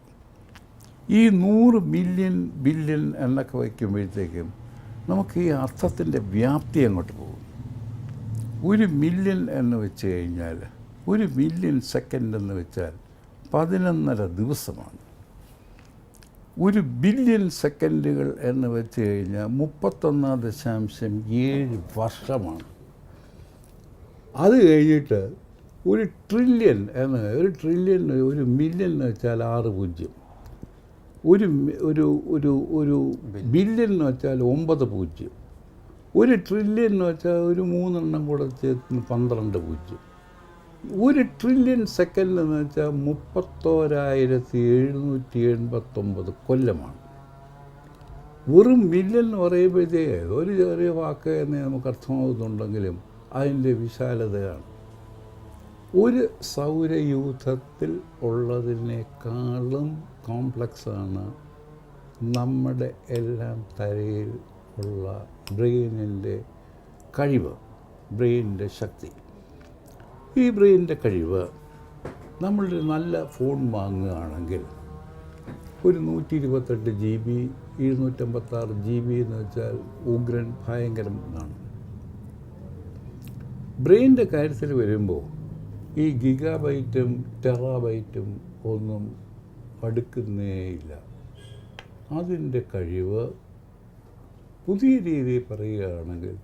ഈ 100 മില്യൺ ബില്യൺ എന്നൊക്കെ വയ്ക്കുമ്പോഴത്തേക്കും നമുക്ക് ഈ അർത്ഥത്തിൻ്റെ വ്യാപ്തി അങ്ങോട്ട് പോകും. 1 മില്യൺ എന്ന് വെച്ച് കഴിഞ്ഞാൽ 1 മില്യൺ സെക്കൻഡ് എന്ന് വെച്ചാൽ 11.5 ദിവസമാണ്. 1 ബില്യൺ സെക്കൻഡുകൾ എന്ന് വെച്ച് കഴിഞ്ഞാൽ 31.7 വർഷമാണ്. അത് കഴിഞ്ഞിട്ട് 1 ട്രില്യൺ എന്ന്, 1 ട്രില്യൺ, 1 മില്യൺ എന്ന് വെച്ചാൽ 6 പൂജ്യം, ഒരു ബില്യൺ എന്ന് വെച്ചാൽ 9 പൂജ്യം, 1 ട്രില്യൺ എന്ന് വെച്ചാൽ ഒരു 3 എണ്ണം കൂടെ ചേർത്ത് 12 പൂജ്യം. 1 ട്രില്യൺ സെക്കൻഡ് എന്ന് വെച്ചാൽ 31,789 കൊല്ലമാണ്. വെറും മില്യൺ എന്ന് പറയുമ്പോഴത്തേക്ക് ഒരു ചെറിയ വാക്ക് എന്നേ നമുക്ക് അർത്ഥമാകുന്നുണ്ടെങ്കിലും അതിൻ്റെ വിശാലതയാണ്. ഒരു സൗരയൂഥത്തിൽ ഉള്ളതിനേക്കാളും കോംപ്ലക്സാണ് നമ്മുടെ എല്ലാം തലയിൽ ഉള്ള ബ്രെയിനിൻ്റെ കഴിവ്, ബ്രെയിനിൻ്റെ ശക്തി. ഈ ബ്രെയിനിൻ്റെ കഴിവ്, നമ്മളൊരു നല്ല ഫോൺ വാങ്ങുകയാണെങ്കിൽ ഒരു 128 GB 256 GB എന്ന് വെച്ചാൽ ഉഗ്രൻ ഭയങ്കരം എന്നാണ്. ബ്രെയിനിൻ്റെ കാര്യത്തിൽ വരുമ്പോൾ ഈ ഗിഗാബൈറ്റും ടെറാബൈറ്റും ഒന്നും അടുക്കുന്നേയില്ല. അതിൻ്റെ കഴിവ് പുതിയ രീതിയിൽ പറയുകയാണെങ്കിൽ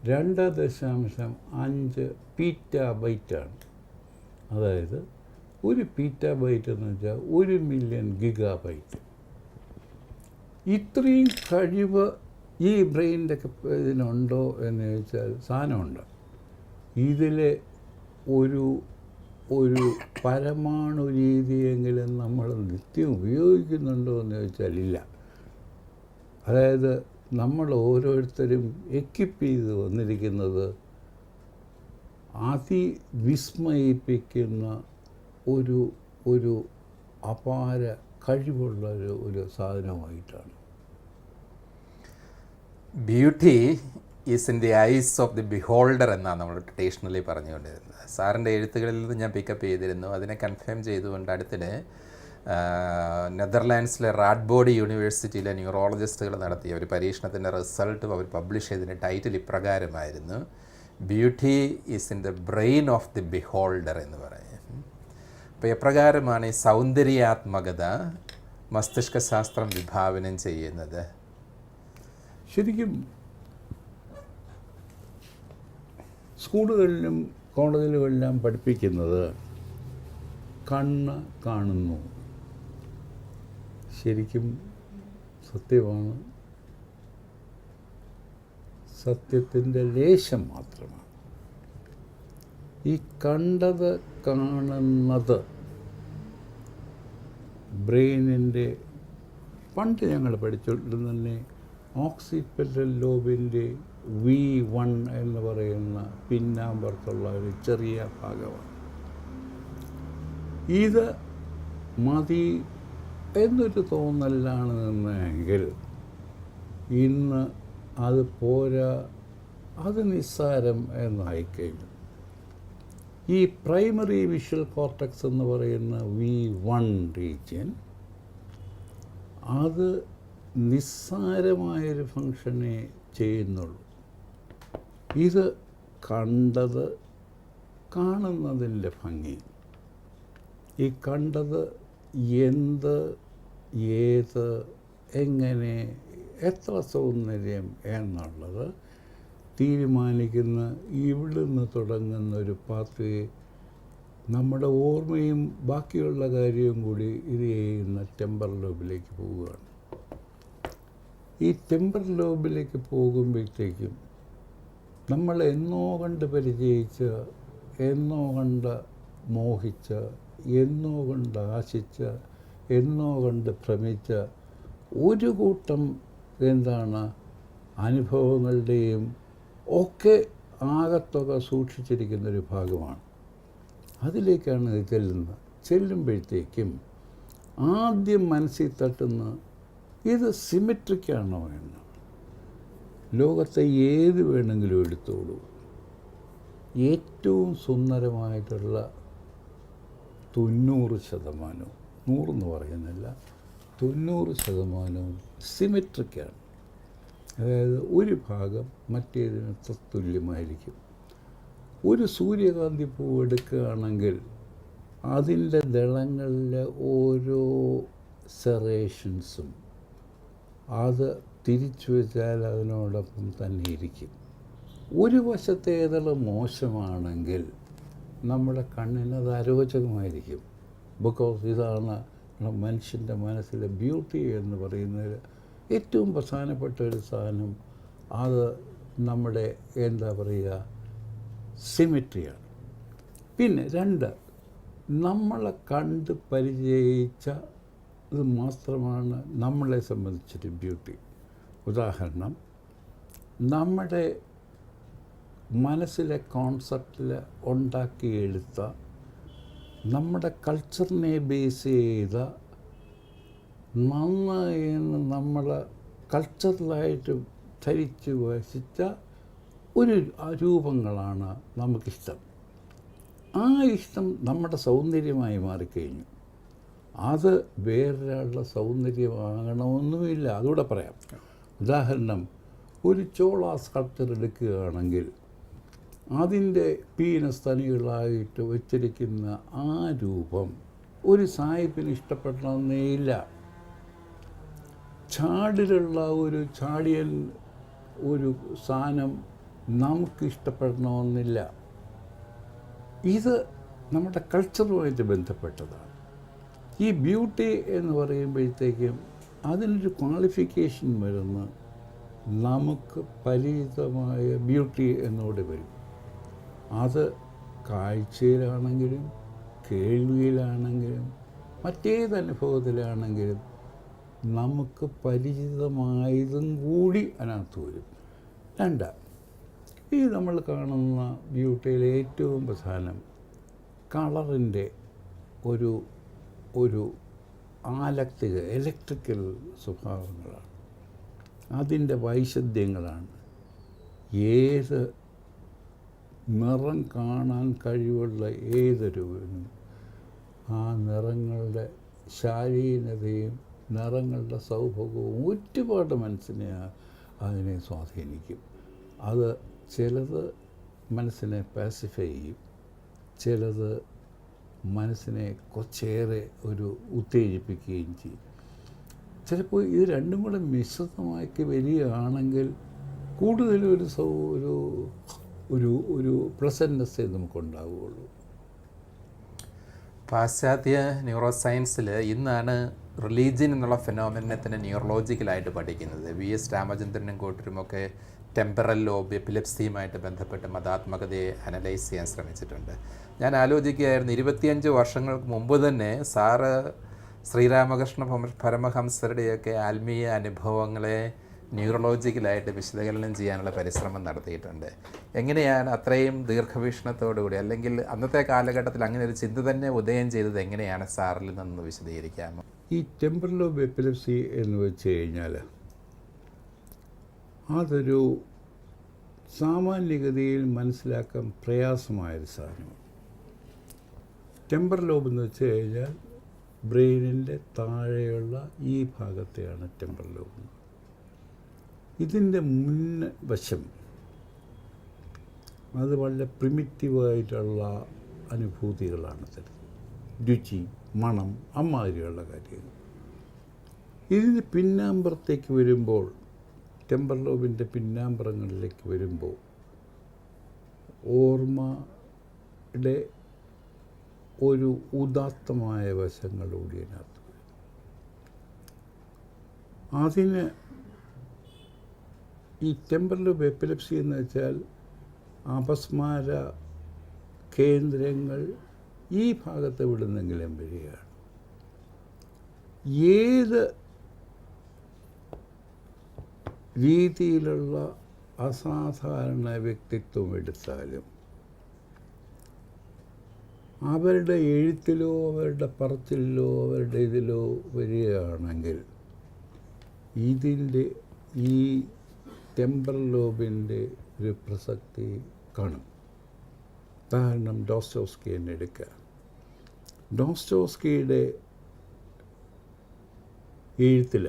2.5 പീറ്റാബൈറ്റാണ്. അതായത് ഒരു പീറ്റാബൈറ്റ് എന്ന് വെച്ചാൽ 1 മില്യൺ ഗിഗാബൈറ്റ്. ഇത്രയും കഴിവ് ഈ ബ്രെയിനിൻ്റെ ഇതിനുണ്ടോ എന്ന് ചോദിച്ചാൽ സാധനമുണ്ട്. ഇതിലെ ഒരു പരമാണു രീതിയെങ്കിലും നമ്മൾ നിത്യം ഉപയോഗിക്കുന്നുണ്ടോ എന്ന് ചോദിച്ചാൽ ഇല്ല. അതായത് നമ്മൾ ഓരോരുത്തരും എക്വിപ്പ് ചെയ്ത് വന്നിരിക്കുന്നത് അതിവിസ്മയിപ്പിക്കുന്ന ഒരു അപാര കഴിവുള്ള ഒരു സാധനമായിട്ടാണ്. Beauty is in the eyes of the beholder എന്നാണ് നമ്മൾ ട്രഡീഷണലി പറഞ്ഞുകൊണ്ടിരുന്നത്. സാറിൻ്റെ എഴുത്തുകളിൽ നിന്ന് ഞാൻ പിക്കപ്പ് ചെയ്തിരുന്നു. അതിനെ കൺഫേം ചെയ്തുകൊണ്ട് അടുത്തിടെ നെതർലാൻഡ്സിലെ റാഡ്ബോർഡ് യൂണിവേഴ്സിറ്റിയിലെ ന്യൂറോളജിസ്റ്റുകൾ നടത്തിയ ഒരു പരീക്ഷണത്തിൻ്റെ റിസൾട്ടും അവർ പബ്ലിഷ് ചെയ്തതിൻ്റെ ടൈറ്റിൽ ഇപ്രകാരമായിരുന്നു: beauty is in the brain of the beholder എന്ന് പറയും. അപ്പോൾ എപ്രകാരമാണ് ഈ സൗന്ദര്യാത്മകത മസ്തിഷ്ക ശാസ്ത്രം വിഭാവനം ചെയ്യുന്നത്? ശരിക്കും സ്കൂളുകളിലും കോളേജുകളിലും പഠിപ്പിക്കുന്നത് കണ്ണ് കാണുന്നു. ശരിക്കും സത്യമാണ്, സത്യത്തിൻ്റെ ലേശം മാത്രമാണ്. ഈ കണ്ടത് കാണുന്നത് ബ്രെയിനിൻ്റെ പണ്ട് ഞങ്ങൾ പഠിച്ചുകൊണ്ടിരുന്ന തന്നെ ഓക്സിപിറ്റൽ ലോബിൻ്റെ V1 എന്ന് പറയുന്ന പിന്നാമ്പുറത്തുള്ള ഒരു ചെറിയ ഭാഗമാണ്. ഇത് മതി എന്നൊരു തോന്നലാണ് നിന്നെങ്കിൽ ഇന്ന് അത് പോരാ, അത് നിസ്സാരം എന്നായിക്കഴിഞ്ഞു. ഈ പ്രൈമറി വിഷ്വൽ കോർട്ടക്സ് എന്ന് പറയുന്ന V1 റീജിയൻ അത് നിസ്സാരമായൊരു ഫങ്ഷനെ ചെയ്യുന്നുള്ളൂ. ഇത് കണ്ടത് കാണുന്നതിൻ്റെ ഭംഗി, ഈ കണ്ടത് എന്ത്, ഏത്, എങ്ങനെ, എത്ര സൗന്ദര്യം എന്നുള്ളത് തീരുമാനിക്കുന്ന ഇവിടുന്ന് തുടങ്ങുന്ന ഒരു പാത്വേ നമ്മുടെ ഓർമ്മയും ബാക്കിയുള്ള കാര്യവും കൂടി ഇത് ചെയ്യുന്ന ടെമ്പറൽ ലോബിലേക്ക് പോവുകയാണ്. ഈ ടെമ്പറൽ ലോബിലേക്ക് പോകുമ്പോഴത്തേക്കും നമ്മൾ എന്നോ കണ്ട് പരിചയിച്ച, എന്നോ കണ്ട് മോഹിച്ച, എന്നോ കണ്ട് ആശിച്ച, എന്നോ കണ്ട് ഭ്രമിച്ച ഒരു കൂട്ടം അനുഭവങ്ങളുടെയും ഒക്കെ ആകത്തുക സൂക്ഷിച്ചിരിക്കുന്നൊരു ഭാഗമാണ്. അതിലേക്കാണ് ഇത് ചെല്ലുന്നത്. ചെല്ലുമ്പോഴത്തേക്കും ആദ്യം മനസ്സിൽ തട്ടുന്ന ഇത് സിമെട്രിക്കാണോ എന്ന്. ലോകത്തെ ഏത് വേണമെങ്കിലും എടുത്തോളൂ, ഏറ്റവും സുന്ദരമായിട്ടുള്ള 90%, 100 എന്ന് പറയുന്നില്ല, 90% സിമെട്രിക്കാണ്. അതായത് ഒരു ഭാഗം മറ്റേതിന് തുല്യമായിരിക്കും. ഒരു സൂര്യകാന്തി പൂവ് എടുക്കുകയാണെങ്കിൽ അതിൻ്റെ ദളങ്ങളിലെ ഓരോ സെറേഷൻസും അത് തിരിച്ചു വെച്ചാൽ അതിനോടൊപ്പം തന്നെ ഇരിക്കും. ഒരു വശത്തെ ഏതെല്ലാം മോശമാണെങ്കിൽ നമ്മുടെ കണ്ണിനത് അരോചകമായിരിക്കും. ബിക്കോസ് ഇതാണ് മനുഷ്യൻ്റെ മനസ്സിലെ ബ്യൂട്ടി എന്ന് പറയുന്നത്. ഏറ്റവും പ്രധാനപ്പെട്ട ഒരു സാധനം അത് നമ്മുടെ സിമെട്രിയാണ്. പിന്നെ 2, നമ്മളെ കണ്ട് പരിചയിച്ച ഇത് മാത്രമാണ് നമ്മളെ സംബന്ധിച്ചൊരു ബ്യൂട്ടി. ഉദാഹരണം, നമ്മുടെ മനസ്സിലെ കോൺസെപ്റ്റിൽ ഉണ്ടാക്കിയെടുത്ത, നമ്മുടെ കൾച്ചറിനെ ബേസ് ചെയ്ത, നന്നായെന്ന് നമ്മൾ കൾച്ചറലായിട്ട് ധരിച്ച് വസിച്ച ഒരു രൂപങ്ങളാണ് നമുക്കിഷ്ടം. ആ ഇഷ്ടം നമ്മുടെ സൗന്ദര്യമായി മാറിക്കഴിഞ്ഞു. അത് വേറൊരാളുടെ സൗന്ദര്യമാകണമെന്നുമില്ല. അതുകൂടെ പറയാം. ഉദാഹരണം, ഒരു ചോള സ്കൾപ്ചർ എടുക്കുകയാണെങ്കിൽ അതിൻ്റെ പീനസ്തനികളായിട്ട് വച്ചിരിക്കുന്ന ആ രൂപം ഒരു സായിപ്പിന് ഇഷ്ടപ്പെടണമെന്നേയില്ല. ചാടിലുള്ള ഒരു ചാടിയൻ ഒരു സാധനം നമുക്ക് ഇഷ്ടപ്പെടണമെന്നില്ല. ഇത് നമ്മുടെ കൾച്ചറുമായിട്ട് ബന്ധപ്പെട്ടതാണ്. ഈ ബ്യൂട്ടി എന്ന് പറയുമ്പോഴത്തേക്കും അതിനൊരു ക്വാളിഫിക്കേഷൻ വരുന്ന നമുക്ക് പരിചിതമായ ബ്യൂട്ടി എന്നോട് വരും. അത് കാഴ്ചയിലാണെങ്കിലും കേൾവിയിലാണെങ്കിലും മറ്റേത് അനുഭവത്തിലാണെങ്കിലും നമുക്ക് പരിചിതമായതും കൂടി അതിനകത്ത് വരും. ഈ നമ്മൾ കാണുന്ന ബ്യൂട്ടിയിലെ ഏറ്റവും പ്രധാനം കളറിൻ്റെ ഒരു ഒരു ഇലക്ട്രിക്കൽ സ്വഭാവങ്ങളാണ്, അതിൻ്റെ വൈശദ്യങ്ങളാണ്. ഏത് നിറം കാണാൻ കഴിവുള്ള ഏതൊരുവനും ആ നിറങ്ങളുടെ ശാലീനതയും നിറങ്ങളുടെ സൗഭോഗവും ഒരുപാട് മനസ്സിനെ അതിനെ സ്വാധീനിക്കും. അത് ചിലത് മനസ്സിനെ പാസിഫൈ ചെയ്യും, ചിലത് മനസ്സിനെ കുറച്ചേറെ ഒരു ഉത്തേജിപ്പിക്കുകയും ചെയ്യും. ചിലപ്പോൾ ഇത് രണ്ടും കൂടെ മിശ്രിതമാക്കി വരികയാണെങ്കിൽ കൂടുതലും ഒരു പ്ലസൻറ്റ്നെസ്സേ നമുക്കുണ്ടാവുകയുള്ളൂ. പാശ്ചാത്യ ന്യൂറോ സയൻസിൽ ഇന്നാണ് റിലീജിയൻ എന്നുള്ള ഫെനോമിനെ തന്നെ ന്യൂറോളജിക്കലായിട്ട് പഠിക്കുന്നത്. VS രാമചന്ദ്രനും കൂട്ടരുമൊക്കെ ടെമ്പറൽ ലോബ് എപ്പിലെപ്സിയുമായിട്ട് ബന്ധപ്പെട്ട് മതാത്മകതയെ അനലൈസ് ചെയ്യാൻ ശ്രമിച്ചിട്ടുണ്ട്. ഞാൻ ആലോചിക്കുകയായിരുന്നു, 25 വർഷങ്ങൾക്ക് മുമ്പ് തന്നെ സാറ് ശ്രീരാമകൃഷ്ണ പരമഹംസരുടെയൊക്കെ ആത്മീയ അനുഭവങ്ങളെ ന്യൂറോളജിക്കലായിട്ട് വിശകലനം ചെയ്യാനുള്ള പരിശ്രമം നടത്തിയിട്ടുണ്ട്. എങ്ങനെയാണ് അത്രയും ദീർഘവീക്ഷണത്തോടുകൂടി, അല്ലെങ്കിൽ അന്നത്തെ കാലഘട്ടത്തിൽ അങ്ങനെ ഒരു ചിന്ത തന്നെ ഉദയം ചെയ്തത് എങ്ങനെയാണ് സാറിൽ നിന്ന് വിശദീകരിക്കാമോ? ഈ ടെമ്പറൽ ലോബ് എപ്പിലെപ്സി എന്ന് വെച്ച് കഴിഞ്ഞാൽ അതൊരു സാമാന്യഗതിയിൽ മനസ്സിലാക്കാൻ പ്രയാസമായൊരു സാധനമാണ്. ടെമ്പറൽ ലോബ് എന്ന് വെച്ച് കഴിഞ്ഞാൽ ബ്രെയിനിൻ്റെ താഴെയുള്ള ഈ ഭാഗത്തെയാണ് ടെമ്പറൽ ലോബ്. ഇതിൻ്റെ മുൻവശം അത് വളരെ പ്രിമിറ്റീവായിട്ടുള്ള അനുഭൂതികളാണ് തരുന്നത്. രുചി, മണം, അമ്മാതിരിയുള്ള കാര്യങ്ങൾ. ഇതിന് പിന്നാമ്പുറത്തേക്ക് വരുമ്പോൾ, ടെമ്പറൽ ലോബിൻ്റെ പിന്നാമ്പുറങ്ങളിലേക്ക് വരുമ്പോൾ ഓർമ്മയുടെ ഒരു ഉദാത്തമായ വശങ്ങളൂടി അതിനകത്ത് വരും. അതിന് ഈ ടെമ്പറൽ ലോബ് എപ്പിലെപ്സി എന്ന് വെച്ചാൽ അപസ്മാര കേന്ദ്രങ്ങൾ ഈ ഭാഗത്ത് വിടുന്നെങ്കിലും വരികയാണ്. ഏത് രീതിയിലുള്ള അസാധാരണ വ്യക്തിത്വം എടുത്താലും അവരുടെ എഴുത്തിലോ അവരുടെ പറച്ചിലോ അവരുടെ ഇതിലോ വരികയാണെങ്കിൽ ഇതിൻ്റെ ഈ ടെമ്പറൽ ലോബിൻ്റെ ഒരു പ്രസക്തി കാണും. ഉദാഹരണം, ഡോസ്റ്റോവ്സ്കി തന്നെ എടുക്കുക. ഡോസ്റ്റോവ്സ്കിയുടെ എഴുത്തിൽ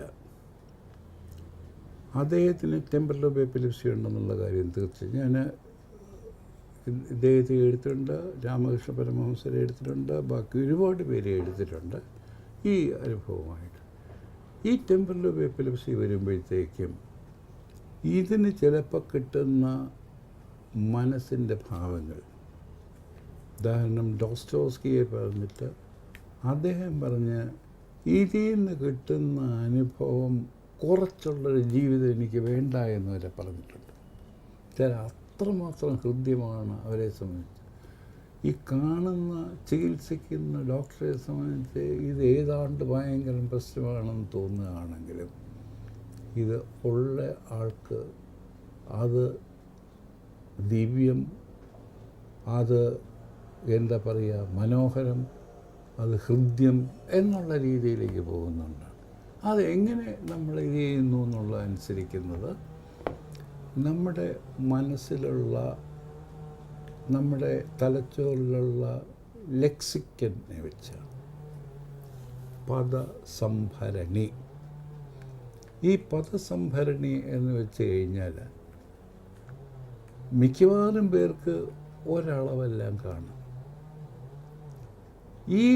അദ്ദേഹത്തിന് ടെമ്പറൽ ലോബ് എപ്പിലെപ്സി ഉണ്ടെന്നുള്ള കാര്യം തീർച്ചയായും ഞാൻ ഇദ്ദേഹത്തെ എഴുത്തിട്ടുണ്ട്, രാമകൃഷ്ണ പരമഹംസരെ എടുത്തിട്ടുണ്ട്, ബാക്കി ഒരുപാട് പേരെ എടുത്തിട്ടുണ്ട് ഈ അനുഭവമായിട്ട്. ഈ ടെമ്പറൽ ലോബ് എപ്പിലെപ്സി വരുമ്പോഴത്തേക്കും ഇതിന് ചിലപ്പോൾ കിട്ടുന്ന മനസ്സിൻ്റെ ഭാവങ്ങൾ, ഉദാഹരണം ഡോസ്റ്റോവ്സ്കിയെ പറഞ്ഞിട്ട് അദ്ദേഹം പറഞ്ഞ് ഇതിൽ നിന്ന് കിട്ടുന്ന അനുഭവം കുറച്ചുള്ളൊരു ജീവിതം എനിക്ക് വേണ്ട എന്ന് വരെ പറഞ്ഞിട്ടുണ്ട്. ചില അത്രമാത്രം ഹൃദ്യമാണ് അവരെ സംബന്ധിച്ച്. ഈ കാണുന്ന ചികിത്സിക്കുന്ന ഡോക്ടറെ സംബന്ധിച്ച് ഇത് ഏതാണ്ട് ഭയങ്കര പ്രശ്നമാണെന്ന് തോന്നുകയാണെങ്കിലും ഇത് ഉള്ള ആൾക്ക് അത് ദിവ്യം, അത് എന്താ പറയുക, മനോഹരം, അത് ഹൃദ്യം എന്നുള്ള രീതിയിലേക്ക് പോകുന്നുണ്ട്. അത് എങ്ങനെ നമ്മൾ ഇത് ചെയ്യുന്നു എന്നുള്ളതനുസരിക്കുന്നത് നമ്മുടെ മനസ്സിലുള്ള, നമ്മുടെ തലച്ചോറിലുള്ള ലെക്സിക്കനെ വെച്ചാണ്. പദസംഭരണി. ഈ പദസംഭരണി എന്ന് വെച്ച് കഴിഞ്ഞാൽ മിക്കവാറും പേർക്ക് ഒരളവെല്ലാം കാണും. ഈ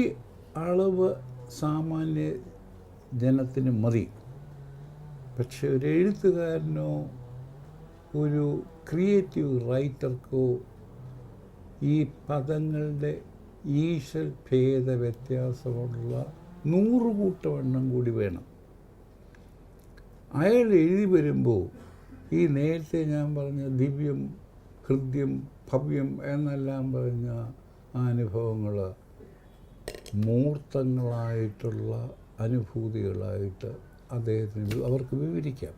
അളവ് സാമാന്യ ജനത്തിന് മതി. പക്ഷെ ഒരു എഴുത്തുകാരനോ ഒരു ക്രിയേറ്റീവ് റൈറ്റർക്കോ ഈ പദങ്ങളുടെ ഈശൽ ഭേദ വ്യത്യാസമുള്ള 100 കൂട്ടമെണ്ണം കൂടി വേണം. അയാൾ എഴുതി വരുമ്പോൾ ഈ നേരത്തെ ഞാൻ പറഞ്ഞ ദിവ്യം, ഹൃദ്യം, ഭവ്യം എന്നെല്ലാം പറഞ്ഞ അനുഭവങ്ങൾ മൂർത്തങ്ങളായിട്ടുള്ള അനുഭൂതികളായിട്ട് അദ്ദേഹത്തിന് അവർക്ക് വിവരിക്കാം.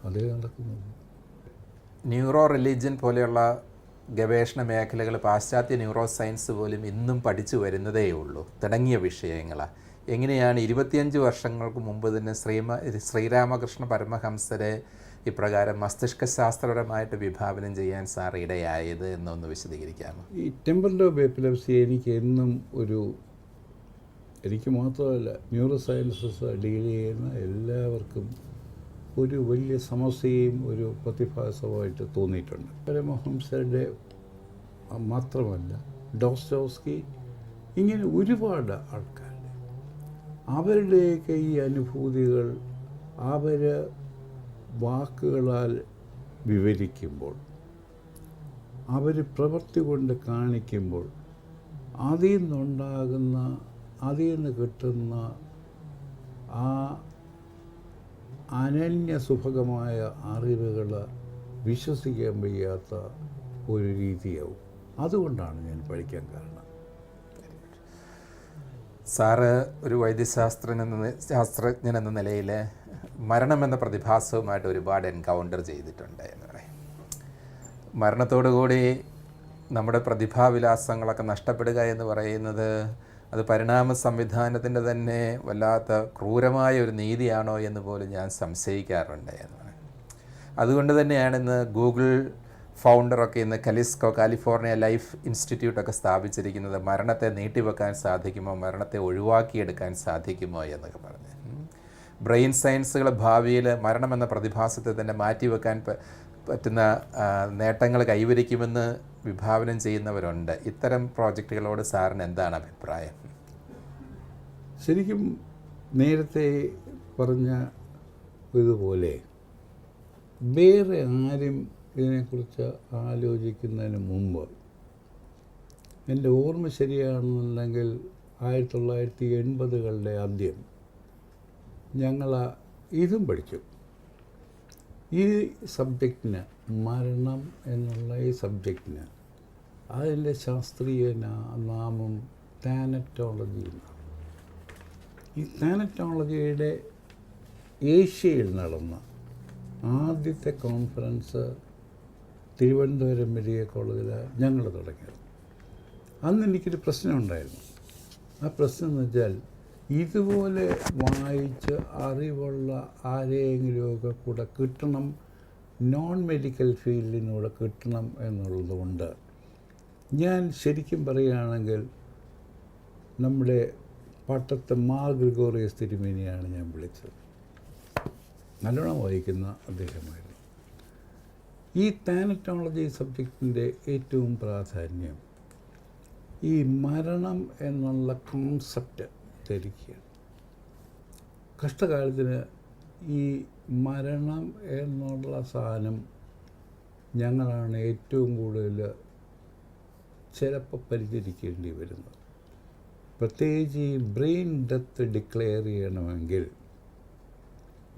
അതേ നടക്കുന്നത്. ന്യൂറോ റിലീജിയൻ പോലെയുള്ള ഗവേഷണ മേഖലകൾ പാശ്ചാത്യ ന്യൂറോ സയൻസ് പോലും ഇന്നും പഠിച്ചു വരുന്നതേ ഉള്ളൂ. തുടങ്ങിയ വിഷയങ്ങളാണ്. എങ്ങനെയാണ് 25 വർഷങ്ങൾക്ക് മുമ്പ് തന്നെ ശ്രീരാമകൃഷ്ണ പരമഹംസരെ ഇപ്രകാരം മസ്തിഷ്ക ശാസ്ത്രപരമായിട്ട് വിഭാവനം ചെയ്യാൻ സാർ ഇടയായത് എന്നൊന്ന് വിശദീകരിക്കാമോ? ഈ ടെമ്പറൽ ലോബ് എപ്പിലെപ്സി എനിക്ക് എന്നും എനിക്ക് മാത്രമല്ല ന്യൂറോ സയൻസസ് ഡീൽ ചെയ്യുന്ന എല്ലാവർക്കും ഒരു വലിയ സമസ്യയും ഒരു പ്രതിഭാസമായിട്ട് തോന്നിയിട്ടുണ്ട്. പരമഹംസരുടെ മാത്രമല്ല, ഡോസ്റ്റോവ്സ്കി, ഇങ്ങനെ ഒരുപാട് ആൾക്കാരുടെ അവരുടെയൊക്കെ ഈ അനുഭൂതികൾ അവർ വാക്കുകളാൽ വിവരിക്കുമ്പോൾ, അവർ പ്രവൃത്തി കൊണ്ട് കാണിക്കുമ്പോൾ അതിൽ നിന്ന് കിട്ടുന്ന ആ അനന്യസുഭകമായ അറിവുകൾ വിശ്വസിക്കാൻ വയ്യാത്ത ഒരു രീതിയാവും. അതുകൊണ്ടാണ് ഞാൻ പഠിക്കാൻ കാരണം. സാറ് ഒരു ശാസ്ത്രജ്ഞൻ എന്ന നിലയിൽ മരണമെന്ന പ്രതിഭാസവുമായിട്ട് ഒരുപാട് എൻകൗണ്ടർ ചെയ്തിട്ടുണ്ട് എന്ന് പറയും. മരണത്തോടുകൂടി നമ്മുടെ പ്രതിഭാവിലാസങ്ങളൊക്കെ നഷ്ടപ്പെടുക എന്ന് പറയുന്നത് അത് പരിണാമ സംവിധാനത്തിൻ്റെ തന്നെ വല്ലാത്ത ക്രൂരമായ ഒരു നീതിയാണോ എന്ന് പോലും ഞാൻ സംശയിക്കാറുണ്ട് എന്ന് പറയും. അതുകൊണ്ട് തന്നെയാണ് ഇന്ന് ഗൂഗിൾ ഫൗണ്ടറൊക്കെ ഇന്ന് കാലിഫോർണിയ ലൈഫ് ഇൻസ്റ്റിറ്റ്യൂട്ടൊക്കെ സ്ഥാപിച്ചിരിക്കുന്നത് മരണത്തെ നീട്ടിവെക്കാൻ സാധിക്കുമോ, മരണത്തെ ഒഴിവാക്കിയെടുക്കാൻ സാധിക്കുമോ എന്നൊക്കെ പറഞ്ഞ്. ബ്രെയിൻ സയൻസുകൾ ഭാവിയിൽ മരണമെന്ന പ്രതിഭാസത്തെ തന്നെ മാറ്റിവെക്കാൻ പറ്റുന്ന നേട്ടങ്ങൾ കൈവരിക്കുമെന്ന് വിഭാവനം ചെയ്യുന്നവരുണ്ട്. ഇത്തരം പ്രോജക്റ്റുകളോട് സാറിന് എന്താണ് അഭിപ്രായം? ശരിക്കും നേരത്തെ പറഞ്ഞ ഇതുപോലെ വേറെ ആരും ഇതിനെക്കുറിച്ച് ആലോചിക്കുന്നതിന് മുമ്പ്, എൻ്റെ ഓർമ്മ ശരിയാണെന്നുണ്ടെങ്കിൽ 1980കളുടെ ആദ്യം ഞങ്ങൾ ഇതും പഠിച്ചു. ഈ സബ്ജക്റ്റിന്, മരണം എന്നുള്ള ഈ സബ്ജക്റ്റിന് അതിൻ്റെ ശാസ്ത്രീയ നാമം താനറ്റോളജി എന്നാണ്. ഈ താനറ്റോളജിയുടെ ഏഷ്യയിൽ നടന്ന ആദ്യത്തെ കോൺഫറൻസ് തിരുവനന്തപുരം മെഡിക്കൽ കോളേജിൽ ഞങ്ങൾ തുടങ്ങിയത്. അന്ന് എനിക്കൊരു പ്രശ്നമുണ്ടായിരുന്നു. ആ പ്രശ്നം എന്ന് വെച്ചാൽ, ഇതുപോലെ വായിച്ച് അറിവുള്ള ആരെയെങ്കിലുമൊക്കെ കൂടെ കിട്ടണം, നോൺ മെഡിക്കൽ ഫീൽഡിനൂടെ കിട്ടണം എന്നുള്ളതുകൊണ്ട് ഞാൻ ശരിക്കും പറയുകയാണെങ്കിൽ നമ്മുടെ പട്ടത്തെ മാർ ഗ്രിഗോറിയസ് തിരുമേനിയാണ് ഞാൻ വിളിച്ചത്. നല്ലോണം വായിക്കുന്ന അദ്ദേഹമായിരുന്നു. ഈ താനറ്റോളജി സബ്ജക്റ്റിൻ്റെ ഏറ്റവും പ്രാധാന്യം ഈ മരണം എന്നുള്ള കോൺസെപ്റ്റ് ധരിക്കുകയാണ്. കഷ്ടകാലത്തിന് ഈ മരണം എന്നുള്ള സാധനം ഞങ്ങളാണ് ഏറ്റവും കൂടുതൽ ചിലപ്പോൾ പരിചരിക്കേണ്ടി വരുന്നത്. പ്രത്യേകിച്ച് ഈ ബ്രെയിൻ ഡെത്ത് ഡിക്ലെയർ ചെയ്യണമെങ്കിൽ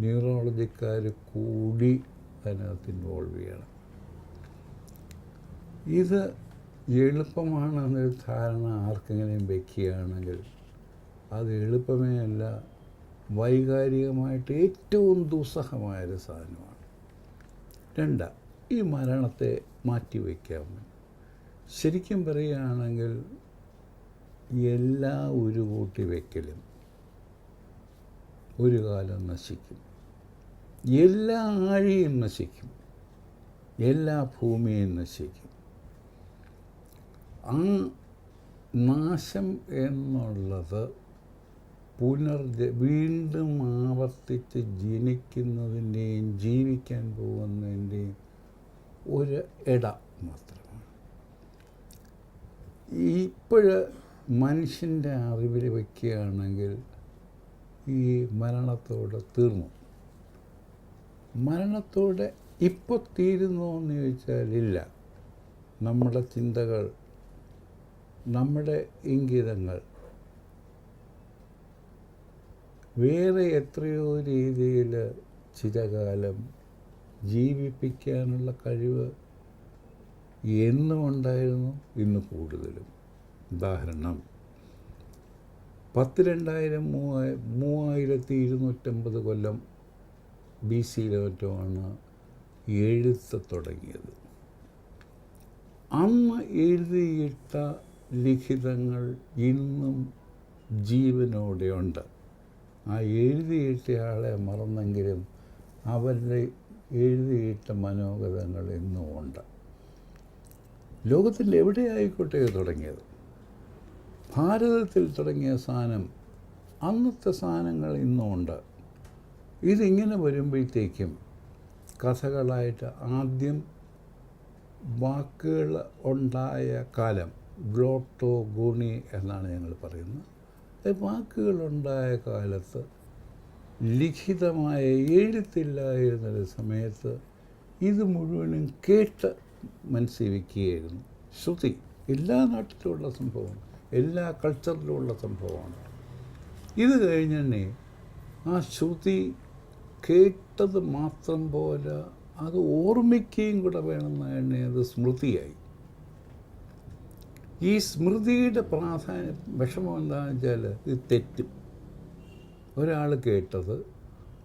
ന്യൂറോളജിക്കാർ കൂടി അതിനകത്ത് ഇൻവോൾവ് ചെയ്യണം. ഇത് എളുപ്പമാണെന്നൊരു ധാരണ ആർക്കെങ്കിലും വയ്ക്കുകയാണെങ്കിൽ അത് എളുപ്പമേ അല്ല, വൈകാരികമായിട്ട് ഏറ്റവും ദുസ്സഹമായൊരു സാധനമാണ്. 2, ഈ മരണത്തെ മാറ്റിവെക്കാമെന്ന് ശരിക്കും പറയുകയാണെങ്കിൽ എല്ലാ ഉരുകൂട്ടി വയ്ക്കലും ഒരു കാലം നശിക്കും. എല്ലാ ആഴിയും നശിക്കും, എല്ലാ ഭൂമിയും നശിക്കും. ആ നാശം എന്നുള്ളത് വീണ്ടും ആവർത്തിച്ച് ജനിക്കുന്നതിൻ്റെയും ജീവിക്കാൻ പോകുന്നതിൻ്റെയും ഒരു ഇട മാത്രമാണ്. ഇപ്പോഴ് മനുഷ്യൻ്റെ അറിവിൽ വയ്ക്കുകയാണെങ്കിൽ ഈ മരണത്തോടെ തീർന്നു. മരണത്തോടെ ഇപ്പോൾ തീരുന്നു എന്ന് ചോദിച്ചാൽ ഇല്ല. നമ്മുടെ ചിന്തകൾ, നമ്മുടെ ഇംഗിതങ്ങൾ വേറെ എത്രയോ രീതിയിൽ ചിരകാലം ജീവിപ്പിക്കാനുള്ള കഴിവ് എന്നും ഉണ്ടായിരുന്നു, ഇന്ന് കൂടുതലും. ഉദാഹരണം, 3250 കൊല്ലം BC മറ്റുമാണ് എഴുത്ത് തുടങ്ങിയത്. അന്ന് എഴുതിയിട്ട ലിഖിതങ്ങൾ ഇന്നും ജീവനോടെയുണ്ട്. ആ എഴുതിയിട്ടയാളെ മറന്നെങ്കിലും അവരുടെ എഴുതിയിട്ട മനോഗതങ്ങൾ ഇന്നും ഉണ്ട്. ലോകത്തിൽ എവിടെയായിക്കോട്ടെ തുടങ്ങിയത്. ഭാരതത്തിൽ തുടങ്ങിയ സാധനം, അന്നത്തെ സാധനങ്ങൾ ഇന്നും ഉണ്ട്. ഇതിങ്ങനെ വരുമ്പോഴത്തേക്കും കഥകളായിട്ട് ആദ്യം വാക്കുകൾ ഉണ്ടായ കാലം, ഗ്ലോട്ടോ ഗുണി എന്നാണ് ഞങ്ങൾ പറയുന്നത്. വാക്കുകളുണ്ടായ കാലത്ത് ലിഖിതമായ എഴുത്തില്ലായിരുന്നൊരു സമയത്ത് ഇത് മുഴുവനും കേട്ട് മനസ്സിലാക്കുകയായിരുന്നു. ശ്രുതി എല്ലാ നാട്ടിലുമുള്ള സംഭവമാണ്, എല്ലാ കൾച്ചറിലുമുള്ള സംഭവമാണ്. ഇത് കഴിഞ്ഞ് തന്നെ ആ ശ്രുതി കേട്ടത് മാത്രം പോലെ അത് ഓർമ്മിക്കുകയും കൂടെ വേണമെന്ന് തന്നെ അത് സ്മൃതിയായി. ഈ സ്മൃതിയുടെ പ്രാധാന്യം, വിഷമം എന്താണെന്ന് വെച്ചാൽ ഇത് തെറ്റും. ഒരാൾ കേട്ടത്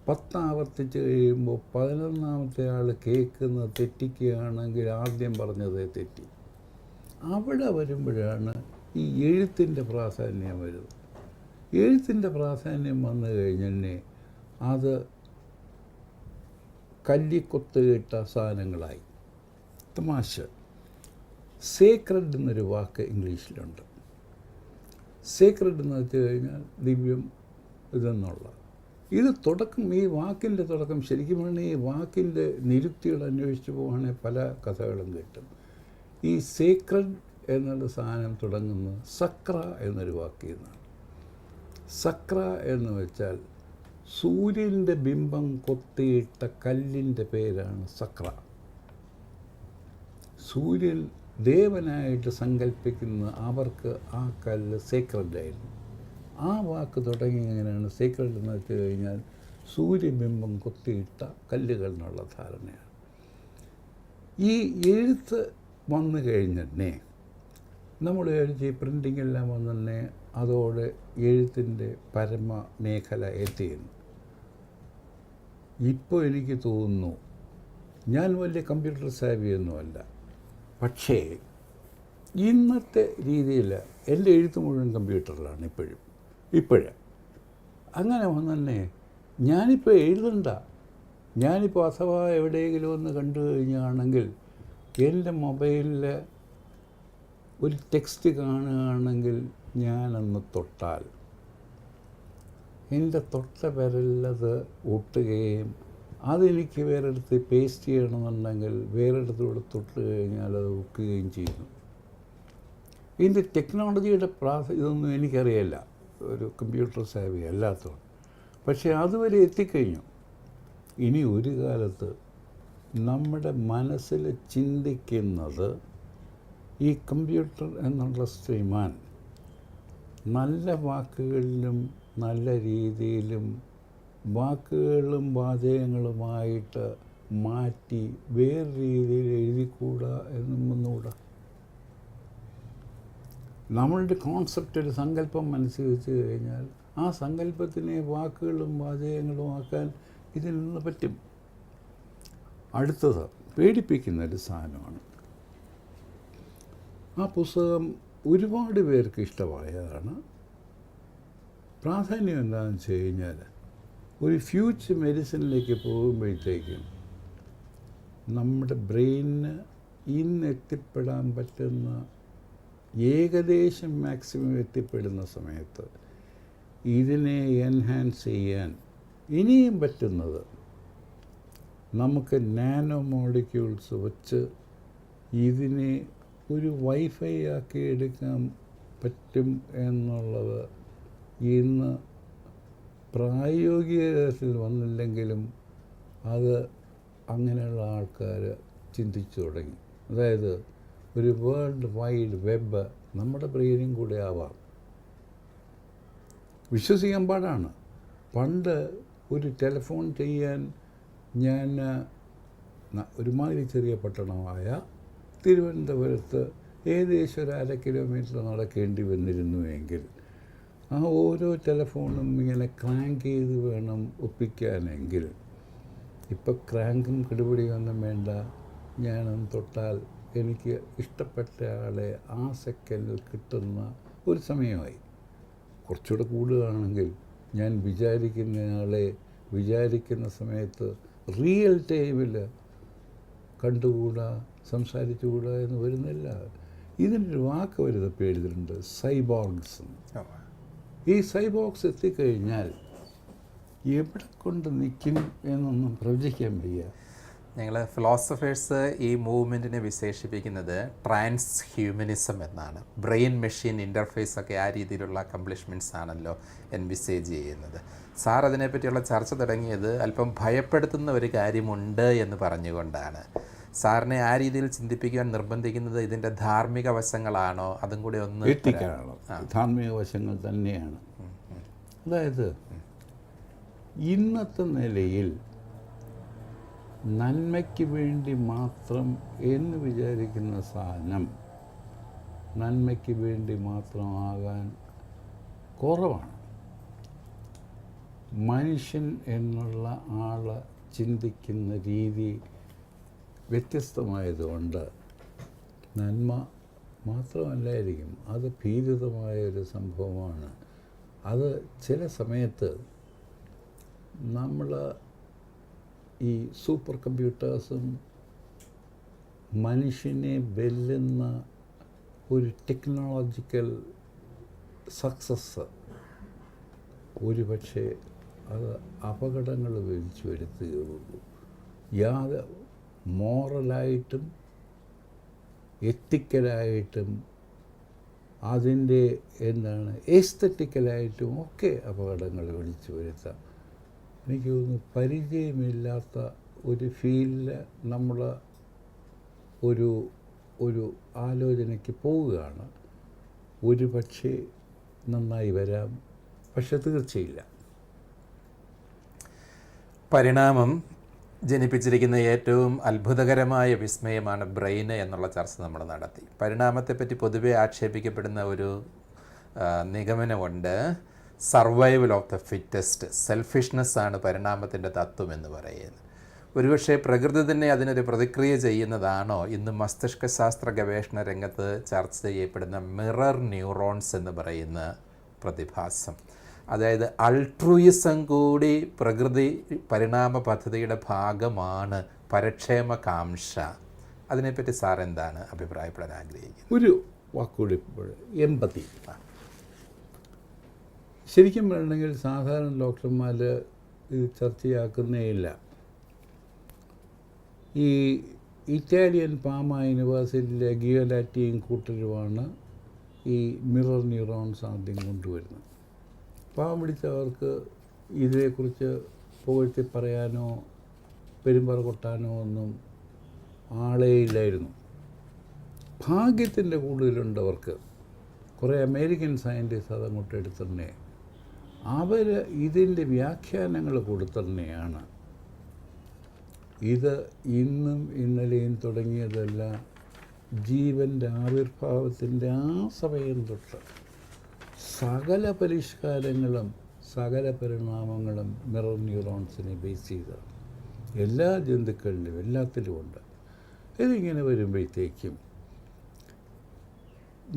10 ആവർത്തിച്ച് കഴിയുമ്പോൾ 11ാമത്തെ ആൾ കേൾക്കുന്നത് തെറ്റിക്കുകയാണെങ്കിൽ ആദ്യം പറഞ്ഞത് തെറ്റി. അവിടെ വരുമ്പോഴാണ് ഈ എഴുത്തിൻ്റെ പ്രാധാന്യം വരുന്നത്. എഴുത്തിൻ്റെ പ്രാധാന്യം വന്നു കഴിഞ്ഞന്നെ അത് കല്ലിക്കൊത്ത് കേട്ട സാധനങ്ങളായി. തമാശ, സേക്രഡ് എന്നൊരു വാക്ക് ഇംഗ്ലീഷിലുണ്ട്. സേക്രഡ് എന്ന് വെച്ച് കഴിഞ്ഞാൽ ദിവ്യം ഇതെന്നുള്ള. ഇത് തുടക്കം, ഈ വാക്കിൻ്റെ തുടക്കം ശരിക്കും പറഞ്ഞാൽ ഈ വാക്കിൻ്റെ നിരുക്തികൾ അന്വേഷിച്ച് പോവുകയാണെങ്കിൽ പല കഥകളും കിട്ടും. ഈ സേക്രഡ് എന്നുള്ള സാധനം തുടങ്ങുന്നത് സക്ര എന്നൊരു വാക്കിൽ നിന്നാണ്. സക്ര എന്ന് വെച്ചാൽ സൂര്യൻ്റെ ബിംബം കൊത്തിയിട്ട കല്ലിൻ്റെ പേരാണ് സക്ര. സൂര്യൻ ദേവനായിട്ട് സങ്കല്പിക്കുന്ന അവർക്ക് ആ കല്ല് സേക്രഡായിരുന്നു. ആ വാക്ക് തുടങ്ങി എങ്ങനെയാണ് സേക്രഡ് എന്ന് വെച്ച് കഴിഞ്ഞാൽ സൂര്യബിംബം കൊത്തിയിട്ട കല്ലുകൾ എന്നുള്ള ധാരണയാണ്. ഈ എഴുത്ത് വന്നു കഴിഞ്ഞന്നെ നമ്മൾ വിചാരിച്ച് ഈ പ്രിൻറ്റിംഗ് എല്ലാം വന്നെ അതോടെ എഴുത്തിൻ്റെ പരമ മേഖല എത്തിയിരുന്നു. ഇപ്പോൾ എനിക്ക് തോന്നുന്നു, ഞാൻ വലിയ കമ്പ്യൂട്ടർ സാവിയൊന്നുമല്ല, പക്ഷേ ഇന്നത്തെ രീതിയിൽ എൻ്റെ എഴുത്ത് മുഴുവൻ കമ്പ്യൂട്ടറിലാണ് ഇപ്പോഴും. അങ്ങനെ വന്നെ ഞാനിപ്പോൾ എഴുതണ്ട. ഞാനിപ്പോൾ അഥവാ എവിടെയെങ്കിലും ഒന്ന് കണ്ടു കഴിഞ്ഞാണെങ്കിൽ എൻ്റെ മൊബൈലിൽ ഒരു ടെക്സ്റ്റ് കാണുകയാണെങ്കിൽ ഞാനൊന്ന് തൊട്ടാൽ എൻ്റെ തൊട്ട വിരലത് ഒട്ടുകയും അതെനിക്ക് വേറെടുത്ത് പേസ്റ്റ് ചെയ്യണമെന്നുണ്ടെങ്കിൽ വേറെടുത്തൂടെ തൊട്ട് കഴിഞ്ഞാൽ അത് ഒക്കുകയും ചെയ്യുന്നു. ഇതിൻ്റെ ടെക്നോളജിയുടെ ഇതൊന്നും എനിക്കറിയില്ല, ഒരു കമ്പ്യൂട്ടർ സാവി അല്ലാത്തതുകൊണ്ട്. പക്ഷേ അതുവരെ എത്തിക്കഴിഞ്ഞു. ഇനി ഒരു കാലത്ത് നമ്മുടെ മനസ്സിൽ ചിന്തിക്കുന്നത് ഈ കമ്പ്യൂട്ടർ എന്നുള്ള ശ്രീമാൻ നല്ല വാക്കുകളിലും നല്ല രീതിയിലും വാക്കുകളും വാചകങ്ങളുമായിട്ട് മാറ്റി വേറെ രീതിയിൽ എഴുതിക്കൂടാ എന്നൊന്നുകൂടാ. നമ്മളുടെ കോൺസെപ്റ്റ്, ഒരു സങ്കല്പം മനസ്സിൽ വെച്ച് കഴിഞ്ഞാൽ ആ സങ്കല്പത്തിനെ വാക്കുകളും വാചകങ്ങളും ആക്കാൻ ഇതിൽ നിന്ന് പറ്റും. അടുത്തത് പേടിപ്പിക്കുന്നൊരു സാധനമാണ്. ആ പുസ്തകം ഒരുപാട് പേർക്ക് ഇഷ്ടമായതാണ്. പ്രാധാന്യം എന്താണെന്ന് വെച്ച് കഴിഞ്ഞാൽ ഒരു ഫ്യൂച്ചർ മെഡിസിനിലേക്ക് പോകുമ്പോഴത്തേക്കും നമ്മുടെ ബ്രെയിനിന് ഇന്ന് എത്തിപ്പെടാൻ പറ്റുന്ന ഏകദേശം മാക്സിമം എത്തിപ്പെടുന്ന സമയത്ത് ഇതിനെ എൻഹാൻസ് ചെയ്യാൻ ഇനിയും പറ്റുന്നത് നമുക്ക് നാനോ മോളിക്യൂൾസ് വച്ച് ഇതിനെ ഒരു വൈഫൈ ആക്കി എടുക്കാൻ പറ്റും എന്നുള്ളത് ഇന്ന് പ്രായോഗിക തലത്തിൽ വന്നില്ലെങ്കിലും അത് അങ്ങനെയുള്ള ആൾക്കാർ ചിന്തിച്ചു തുടങ്ങി. അതായത് ഒരു വേൾഡ് വൈഡ് വെബ് നമ്മുടെ ബ്രെയിനും കൂടെ ആവാം. വിശ്വസിക്കാൻ പാടാണ്. പണ്ട് ഒരു ടെലിഫോൺ ചെയ്യാൻ ഞാൻ ഒരുമാതിരി ചെറിയ പട്ടണമായ തിരുവനന്തപുരത്ത് ഏകദേശം ഒരു 1/2 കിലോമീറ്റർ നടക്കേണ്ടി വന്നിരുന്നുവെങ്കിൽ ആ ഓരോ ടെലിഫോണും ഇങ്ങനെ ക്രാങ്ക് ചെയ്ത് വേണം ഒപ്പിക്കാനെങ്കിൽ ഇപ്പം ക്രാങ്കും കിടുപിടിയൊന്നും വേണ്ട. ഞാനൊന്ന് തൊട്ടാൽ എനിക്ക് ഇഷ്ടപ്പെട്ട ആളെ ആ സെക്കൻഡിൽ കിട്ടുന്ന ഒരു സമയമായി. കുറച്ചുകൂടെ കൂടുകയാണെങ്കിൽ ഞാൻ വിചാരിക്കുന്നയാളെ വിചാരിക്കുന്ന സമയത്ത് റിയൽ ടൈമിൽ കണ്ടുകൂടാ, സംസാരിച്ചുകൂടാ എന്ന് വരുന്നില്ല. ഇതിനൊരു വാക്ക് വരുന്നപ്പോൾ എഴുതിയിട്ടുണ്ട്, സൈബോർഗ്സ്. ഈ സൈബോർഗ്സ് എത്തിക്കഴിഞ്ഞാൽ എവിടെ കൊണ്ട് നിൽക്കും എന്നൊന്നും പ്രവചിക്കാൻ വയ്യ. ഞങ്ങൾ ഫിലോസഫേഴ്സ് ഈ മൂവ്മെൻറ്റിനെ വിശേഷിപ്പിക്കുന്നത് ട്രാൻസ് ഹ്യൂമനിസം എന്നാണ്. ബ്രെയിൻ മെഷീൻ ഇൻ്റർഫേസ് ഒക്കെ ആ രീതിയിലുള്ള അക്കംപ്ലിഷ്മെൻറ്റ്സ് ആണല്ലോ എൻവിസേജ് ചെയ്യുന്നത്. സാർ അതിനെപ്പറ്റിയുള്ള ചർച്ച തുടങ്ങിയത് അല്പം ഭയപ്പെടുത്തുന്ന ഒരു കാര്യമുണ്ട് എന്ന് പറഞ്ഞുകൊണ്ടാണ്. സാറിനെ ആ രീതിയിൽ ചിന്തിപ്പിക്കുവാൻ നിർബന്ധിക്കുന്നത് ഇതിൻ്റെ ധാർമ്മിക വശങ്ങളാണോ, അതും കൂടി ഒന്ന് എത്തിക്കാനാണോ? ധാർമ്മിക വശങ്ങൾ തന്നെയാണ്. അതായത് ഇന്നത്തെ നിലയിൽ നന്മയ്ക്ക് വേണ്ടി മാത്രം എന്ന് വിചാരിക്കുന്ന സാധനം നന്മയ്ക്ക് വേണ്ടി മാത്രമാകാൻ കുറവാണ്. മനുഷ്യൻ എന്നുള്ള ആൾ ചിന്തിക്കുന്ന രീതി വ്യത്യസ്തമായതുകൊണ്ട് നന്മ മാത്രമല്ലായിരിക്കും, അത് ഭീതിതമായൊരു സംഭവമാണ്. അത് ചില സമയത്ത് നമ്മൾ ഈ സൂപ്പർ കമ്പ്യൂട്ടേഴ്സും മനുഷ്യനെ വെല്ലുന്ന ഒരു ടെക്നോളജിക്കൽ സക്സസ് ഒരുപക്ഷെ അത് അപകടങ്ങൾ വിളിച്ചു വരുത്തുകയുള്ളൂ. മോറലായിട്ടും എത്തിക്കലായിട്ടും അതിൻ്റെ എസ്തറ്റിക്കലായിട്ടും ഒക്കെ അപകടങ്ങൾ വിളിച്ചു വരുത്താം. എനിക്ക് തോന്നുന്നു പരിചയമില്ലാത്ത ഒരു ഫീൽഡിൽ നമ്മൾ ഒരു ആലോചനയ്ക്ക് പോവുകയാണ്. ഒരു പക്ഷേ നന്നായി വരാം, പക്ഷെ തീർച്ചയില്ല. പരിണാമം ജനിപ്പിച്ചിരിക്കുന്ന ഏറ്റവും അത്ഭുതകരമായ വിസ്മയമാണ് ബ്രെയിന് എന്നുള്ള ചർച്ച നമ്മൾ നടത്തി. പരിണാമത്തെപ്പറ്റി പൊതുവെ ആക്ഷേപിക്കപ്പെടുന്ന ഒരു നിഗമനമുണ്ട്, survival of the fittest, selfishness ആണ് പരിണാമത്തിൻ്റെ തത്വം എന്ന് പറയുന്നത്. ഒരുപക്ഷെ പ്രകൃതി തന്നെ അതിനൊരു പ്രതിക്രിയ ചെയ്യുന്നതാണോ ഇന്ന് മസ്തിഷ്കശാസ്ത്ര ഗവേഷണ രംഗത്ത് ചർച്ച ചെയ്യപ്പെടുന്ന മിറർ ന്യൂറോൺസ് എന്ന് പറയുന്ന പ്രതിഭാസം. അതായത് അൾട്രൂയിസം കൂടി പ്രകൃതി പരിണാമ പദ്ധതിയുടെ ഭാഗമാണ്, പരക്ഷേമകാംക്ഷ. അതിനെപ്പറ്റി സാർ എന്താണ് അഭിപ്രായപ്പെടാൻ ആഗ്രഹിക്കുന്നത്? ഒരു വാക്കുകൂടി, എമ്പതി. ശരിക്കും പറയണമെങ്കിൽ സാധാരണ ഡോക്ടർമാർ ഇത് ചർച്ചയാക്കുന്നേയില്ല. ഈ ഇറ്റാലിയൻ പാമ യൂണിവേഴ്സിറ്റിയിലെ ഗിയോലാറ്റിയും കൂട്ടരുമാണ് ഈ മിറർ ന്യൂറോൺസ് ആദ്യം കൊണ്ടുവരുന്നത്. പാവം പിടിച്ചവർക്ക് ഇതിനെക്കുറിച്ച് പുകഴ്ത്തി പറയാനോ പെരുമ്പറ കൊട്ടാനോ ഒന്നും ആളേയില്ലായിരുന്നു. ഭാഗ്യത്തിൻ്റെ കൂടുതലുണ്ടവർക്ക്. കുറേ അമേരിക്കൻ സയൻറ്റിസ്റ്റ് അതങ്ങോട്ട് എടുത്തിരുന്നേ, അവർ ഇതിൻ്റെ വ്യാഖ്യാനങ്ങൾ കൊടുത്തിരുന്നെയാണ്. ഇത് ഇന്നും ഇന്നലെയും തുടങ്ങിയതല്ല, ജീവൻ്റെ ആവിർഭാവത്തിൻ്റെ ആ സമയം തൊട്ട് സകല പരിഷ്കാരങ്ങളും സകല പരിണാമങ്ങളും മിറർ ന്യൂറോൺസിനെ ബേസ് ചെയ്താണ്. എല്ലാ ജന്തുക്കളിലും എല്ലാത്തിലും ഉണ്ട്. ഇതിങ്ങനെ വരുമ്പോഴത്തേക്കും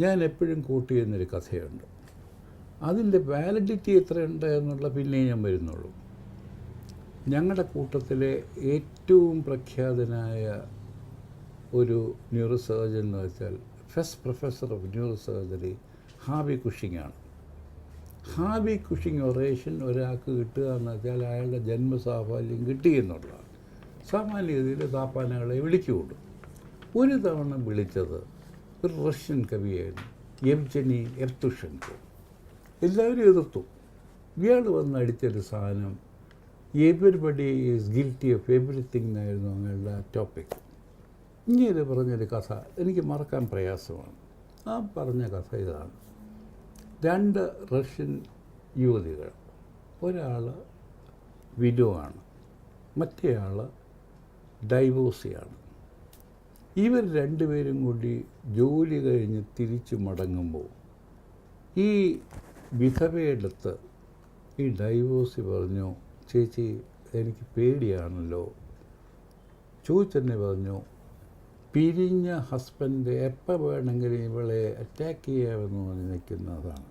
ഞാൻ എപ്പോഴും കോട്ട് ചെയ്യുന്നൊരു കഥയുണ്ട്. അതിൻ്റെ വാലിഡിറ്റി എത്രയുണ്ട് എന്നുള്ള പിന്നെ ഞാൻ വരുന്നുള്ളൂ. ഞങ്ങളുടെ കൂട്ടത്തിലെ ഏറ്റവും പ്രഖ്യാതനായ ഒരു ന്യൂറോ സർജൻ എന്ന് വെച്ചാൽ first professor of neurosurgery Harvey കുഷിങ്ങാണ്. ഹാബി കുഷിങ് ഒറേഷൻ ഒരാൾക്ക് കിട്ടുക എന്ന് വെച്ചാൽ അയാളുടെ ജന്മസാഫല്യം കിട്ടിയെന്നുള്ളതാണ്. സാമാന്യഗതിയിൽ താപ്പാനകളെ വിളിക്കുകയുള്ളൂ. ഒരു തവണ വിളിച്ചത് ഒരു റഷ്യൻ കവിയായിരുന്നു, യെവ്ജനി യെവ്തുഷെൻകോ. എല്ലാവരും എതിർത്തു. ഇയാൾ വന്ന് അടിച്ചൊരു സാധനം everybody is guilty of everything എന്നായിരുന്നു അങ്ങനെയുള്ള ടോപ്പിക്. ഇങ്ങനെ പറഞ്ഞൊരു കഥ എനിക്ക് മറക്കാൻ പ്രയാസമാണ്. ആ പറഞ്ഞ കഥ ഇതാണ്. 2 റഷ്യൻ യുവതികൾ, ഒരാൾ വിഡോ ആണ്, മറ്റേയാൾ ഡൈവോഴ്സിയാണ്. ഇവർ രണ്ടുപേരും കൂടി ജോലി കഴിഞ്ഞ് തിരിച്ചു മടങ്ങുമ്പോൾ ഈ വിധവയെടുത്ത് ഈ ഡൈവോഴ്സി പറഞ്ഞു, ചേച്ചി എനിക്ക് പേടിയാണല്ലോ. ചോദിച്ചെന്നെ പറഞ്ഞു, പിരിഞ്ഞ ഹസ്ബൻഡ് എപ്പോൾ വേണമെങ്കിലും ഇവളെ അറ്റാക്ക് ചെയ്യാമെന്ന് പറഞ്ഞ് നിൽക്കുന്നതാണ്.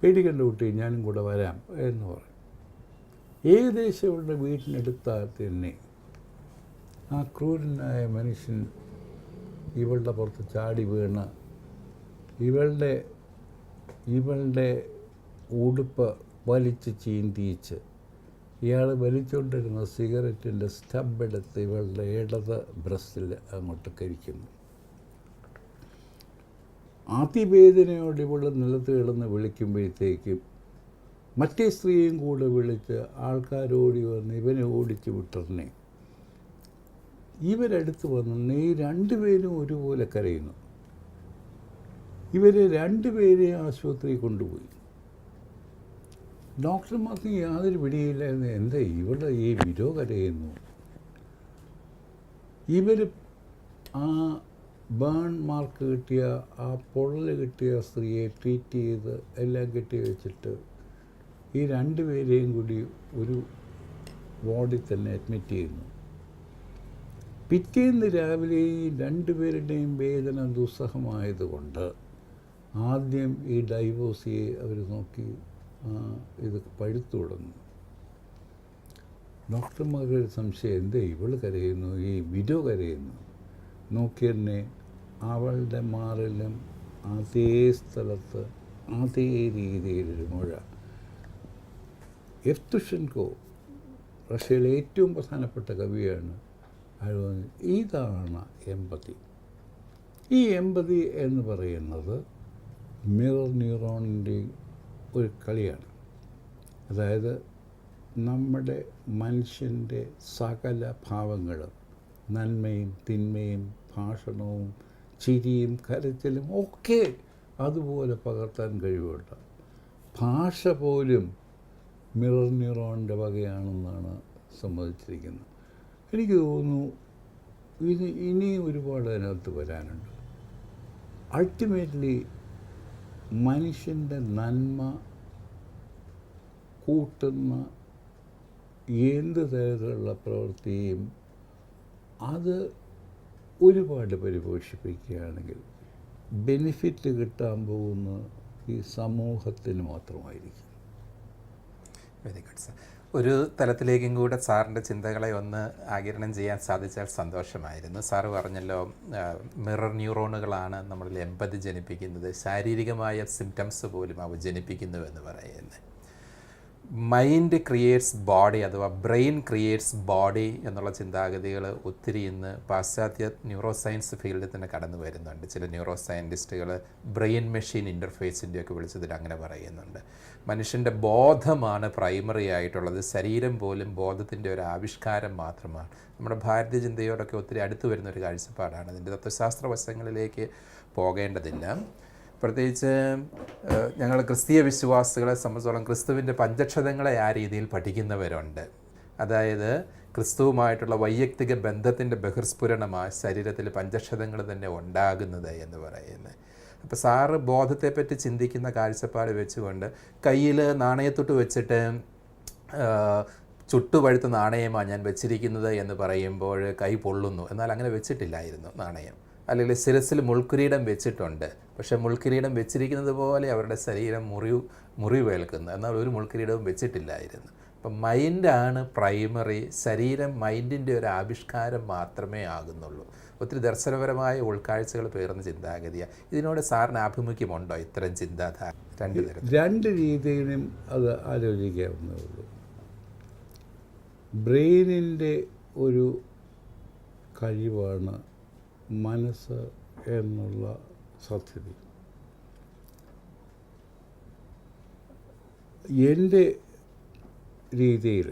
പേടിക്കണ്ട കുട്ടി, ഞാനും കൂടെ വരാം എന്ന് പറയും. ഏകദേശം ഇവളുടെ വീട്ടിനടുത്താൽ തന്നെ ആ ക്രൂരനായ മനുഷ്യൻ ഇവളുടെ പുറത്ത് ചാടി വീണ് ഇവളുടെ ഉടുപ്പ് വലിച്ച് ചീന്തിച്ച് ഇയാൾ വലിച്ചുകൊണ്ടിരുന്ന സിഗരറ്റിൻ്റെ സ്റ്റബെടുത്ത് ഇവളുടെ ഇടത് ബ്രസ്റ്റിൽ അങ്ങോട്ട് കരിക്കുന്നു. അതിവേദനയോട് ഇവൾ നിലത്ത് കിടന്ന് വിളിക്കുമ്പോഴത്തേക്കും മറ്റേ സ്ത്രീയും കൂടെ വിളിച്ച് ആൾക്കാരോടി വന്ന് ഇവനെ ഓടിച്ച് വിട്ടിരുന്നേ. ഇവരടുത്ത് വന്ന് ഈ 2 പേരും ഒരുപോലെ കരയുന്നു. ഇവരെ 2 പേരെയും ആശുപത്രിയിൽ കൊണ്ടുപോയി. ഡോക്ടർമാർക്ക് യാതൊരു പിടിയില്ലായിരുന്നു. എന്താ ഇവിടെ ഈ വിരോ കരയുന്നു? ഇവർ ആ ബേൺ മാർക്ക് കിട്ടിയ, ആ പൊള്ളൽ കിട്ടിയ സ്ത്രീയെ ട്രീറ്റ് ചെയ്ത് എല്ലാം കെട്ടി വെച്ചിട്ട് ഈ 2 പേരെയും കൂടി ഒരു വാർഡിൽ തന്നെ അഡ്മിറ്റ് ചെയ്യുന്നു. പിറ്റേന്ന് രാവിലെ ഈ 2 പേരുടെയും വേദന ദുസ്സഹമായതുകൊണ്ട് ആദ്യം ഈ ഡൈവോഴ്സിയെ അവർ നോക്കി ഇത് പഴുത്തു തുടങ്ങും. ഡോക്ടർമാരുടെ സംശയം, എന്താ ഇവൾ കരയുന്നു, ഈ വിഡോ കരയുന്നു? നോക്കിയെന്നെ അവളുടെ മാറിലും അതേ സ്ഥലത്ത് അതേ രീതിയിലൊരു മുഴ. യെവ്തുഷെൻകോ റഷ്യയിലെ ഏറ്റവും പ്രധാനപ്പെട്ട കവിയാണ്. ഇതാണ് എമ്പതി. ഈ എമ്പതി എന്ന് പറയുന്നത് മിറർ ന്യൂറോണിൻ്റെ ഒരു കളിയാണ്. അതായത് നമ്മുടെ മനുഷ്യൻ്റെ സകല ഭാവങ്ങളും, നന്മയും തിന്മയും ഭാഷണവും ചിരിയും കരച്ചിലും ഒക്കെ അതുപോലെ പകർത്താൻ കഴിവുണ്ട്. ഭാഷ പോലും മിറർ ന്യൂറോണിൻ്റെ വകയാണെന്നാണ് സമ്മതിച്ചിരിക്കുന്നത്. എനിക്ക് തോന്നുന്നു ഇനിയും ഒരുപാട് അതിനകത്ത് വരാനുണ്ട്. അൾട്ടിമേറ്റ്ലി മനുഷ്യൻ്റെ നന്മ കൂട്ടുന്ന എന്ത് തരത്തിലുള്ള പ്രവൃത്തിയും അത് ഒരുപാട് പരിപോഷിപ്പിക്കുകയാണെങ്കിൽ ബെനിഫിറ്റ് കിട്ടാൻ പോകുന്ന ഈ സമൂഹത്തിന് മാത്രമായിരിക്കും. Very good sir. ഒരു തലത്തിലേക്കും കൂടെ സാറിൻ്റെ ചിന്തകളെ ഒന്ന് ആഗിരണം ചെയ്യാൻ സാധിച്ചാൽ സന്തോഷമായിരുന്നു. സാറ് പറഞ്ഞല്ലോ, മിറർ ന്യൂറോണുകളാണ് നമ്മളിൽ എമ്പതി ജനിപ്പിക്കുന്നത്, ശാരീരികമായ സിംറ്റംസ് പോലും അവ ജനിപ്പിക്കുന്നുവെന്ന് പറയുന്നത്. മൈൻഡ് ക്രിയേറ്റ്സ് ബോഡി അഥവാ ബ്രെയിൻ ക്രിയേറ്റ്സ് ബോഡി എന്നുള്ള ചിന്താഗതികൾ ഒത്തിരി ഇന്ന് പാശ്ചാത്യ ന്യൂറോ സയൻസ് ഫീൽഡിൽ തന്നെ കടന്നു വരുന്നുണ്ട്. ചില ന്യൂറോ സയൻറ്റിസ്റ്റുകൾ ബ്രെയിൻ മെഷീൻ ഇൻ്റർഫേസിൻ്റെയൊക്കെ വിളിച്ചതിൽ അങ്ങനെ പറയുന്നുണ്ട്. മനുഷ്യൻ്റെ ബോധമാണ് പ്രൈമറി ആയിട്ടുള്ളത്, ശരീരം പോലും ബോധത്തിൻ്റെ ഒരു ആവിഷ്കാരം മാത്രമാണ്. നമ്മുടെ ഭാരതീയ ചിന്തയോടൊക്കെ ഒത്തിരി അടുത്ത് വരുന്നൊരു കാഴ്ചപ്പാടാണ്. അതിൻ്റെ തത്വശാസ്ത്ര വശങ്ങളിലേക്ക് പോകേണ്ടതില്ല. പ്രത്യേകിച്ച് ഞങ്ങൾ ക്രിസ്തീയ വിശ്വാസികളെ സംബന്ധിച്ചോളം ക്രിസ്തുവിൻ്റെ പഞ്ചക്ഷതങ്ങളെ ആ രീതിയിൽ പഠിക്കുന്നവരുണ്ട്. അതായത് ക്രിസ്തുവുമായിട്ടുള്ള വൈയക്തിക ബന്ധത്തിൻ്റെ ബഹിർസ്ഫുരണമായി ശരീരത്തിൽ പഞ്ചക്ഷതങ്ങൾ തന്നെ ഉണ്ടാകുന്നത് എന്ന് പറയുന്നത്. അപ്പോൾ സാറ് ബോധത്തെപ്പറ്റി ചിന്തിക്കുന്ന കാഴ്ചപ്പാട് വെച്ചുകൊണ്ട് കയ്യിൽ നാണയത്തൊട്ട് വെച്ചിട്ട് ചുട്ടുപഴുത്ത നാണയമാണ് ഞാൻ വെച്ചിരിക്കുന്നത് എന്ന് പറയുമ്പോൾ കൈ പൊള്ളുന്നു. എന്നാൽ അങ്ങനെ വെച്ചിട്ടില്ലായിരുന്നു നാണയം. അല്ലെങ്കിൽ ശിരസിൽ മുൾക്കിരീടം വെച്ചിട്ടുണ്ട്, പക്ഷേ മുൾക്കിരീടം വെച്ചിരിക്കുന്നത് പോലെ അവരുടെ ശരീരം മുറിവേൽക്കുന്നു, എന്നാൽ ഒരു മുൾക്കിരീടവും വെച്ചിട്ടില്ലായിരുന്നു. അപ്പം മൈൻഡാണ് പ്രൈമറി, ശരീരം മൈൻഡിൻ്റെ ഒരു ആവിഷ്കാരം മാത്രമേ ആകുന്നുള്ളൂ. ഒത്തിരി ദർശനപരമായ ഉൾക്കാഴ്ചകൾ പേർന്ന ചിന്താഗതിയാണ്. ഇതിനോട് സാറിന് ആഭിമുഖ്യമുണ്ടോ? ഇത്തരം ചിന്താധാര രണ്ട് രീതിയിലും അത് ആലോചിക്കാവുന്നതുള്ളൂ. ബ്രെയിനിൻ്റെ ഒരു കഴിവാണ് മനസ്സ് എന്നുള്ള സത്യത. എൻ്റെ രീതിയിൽ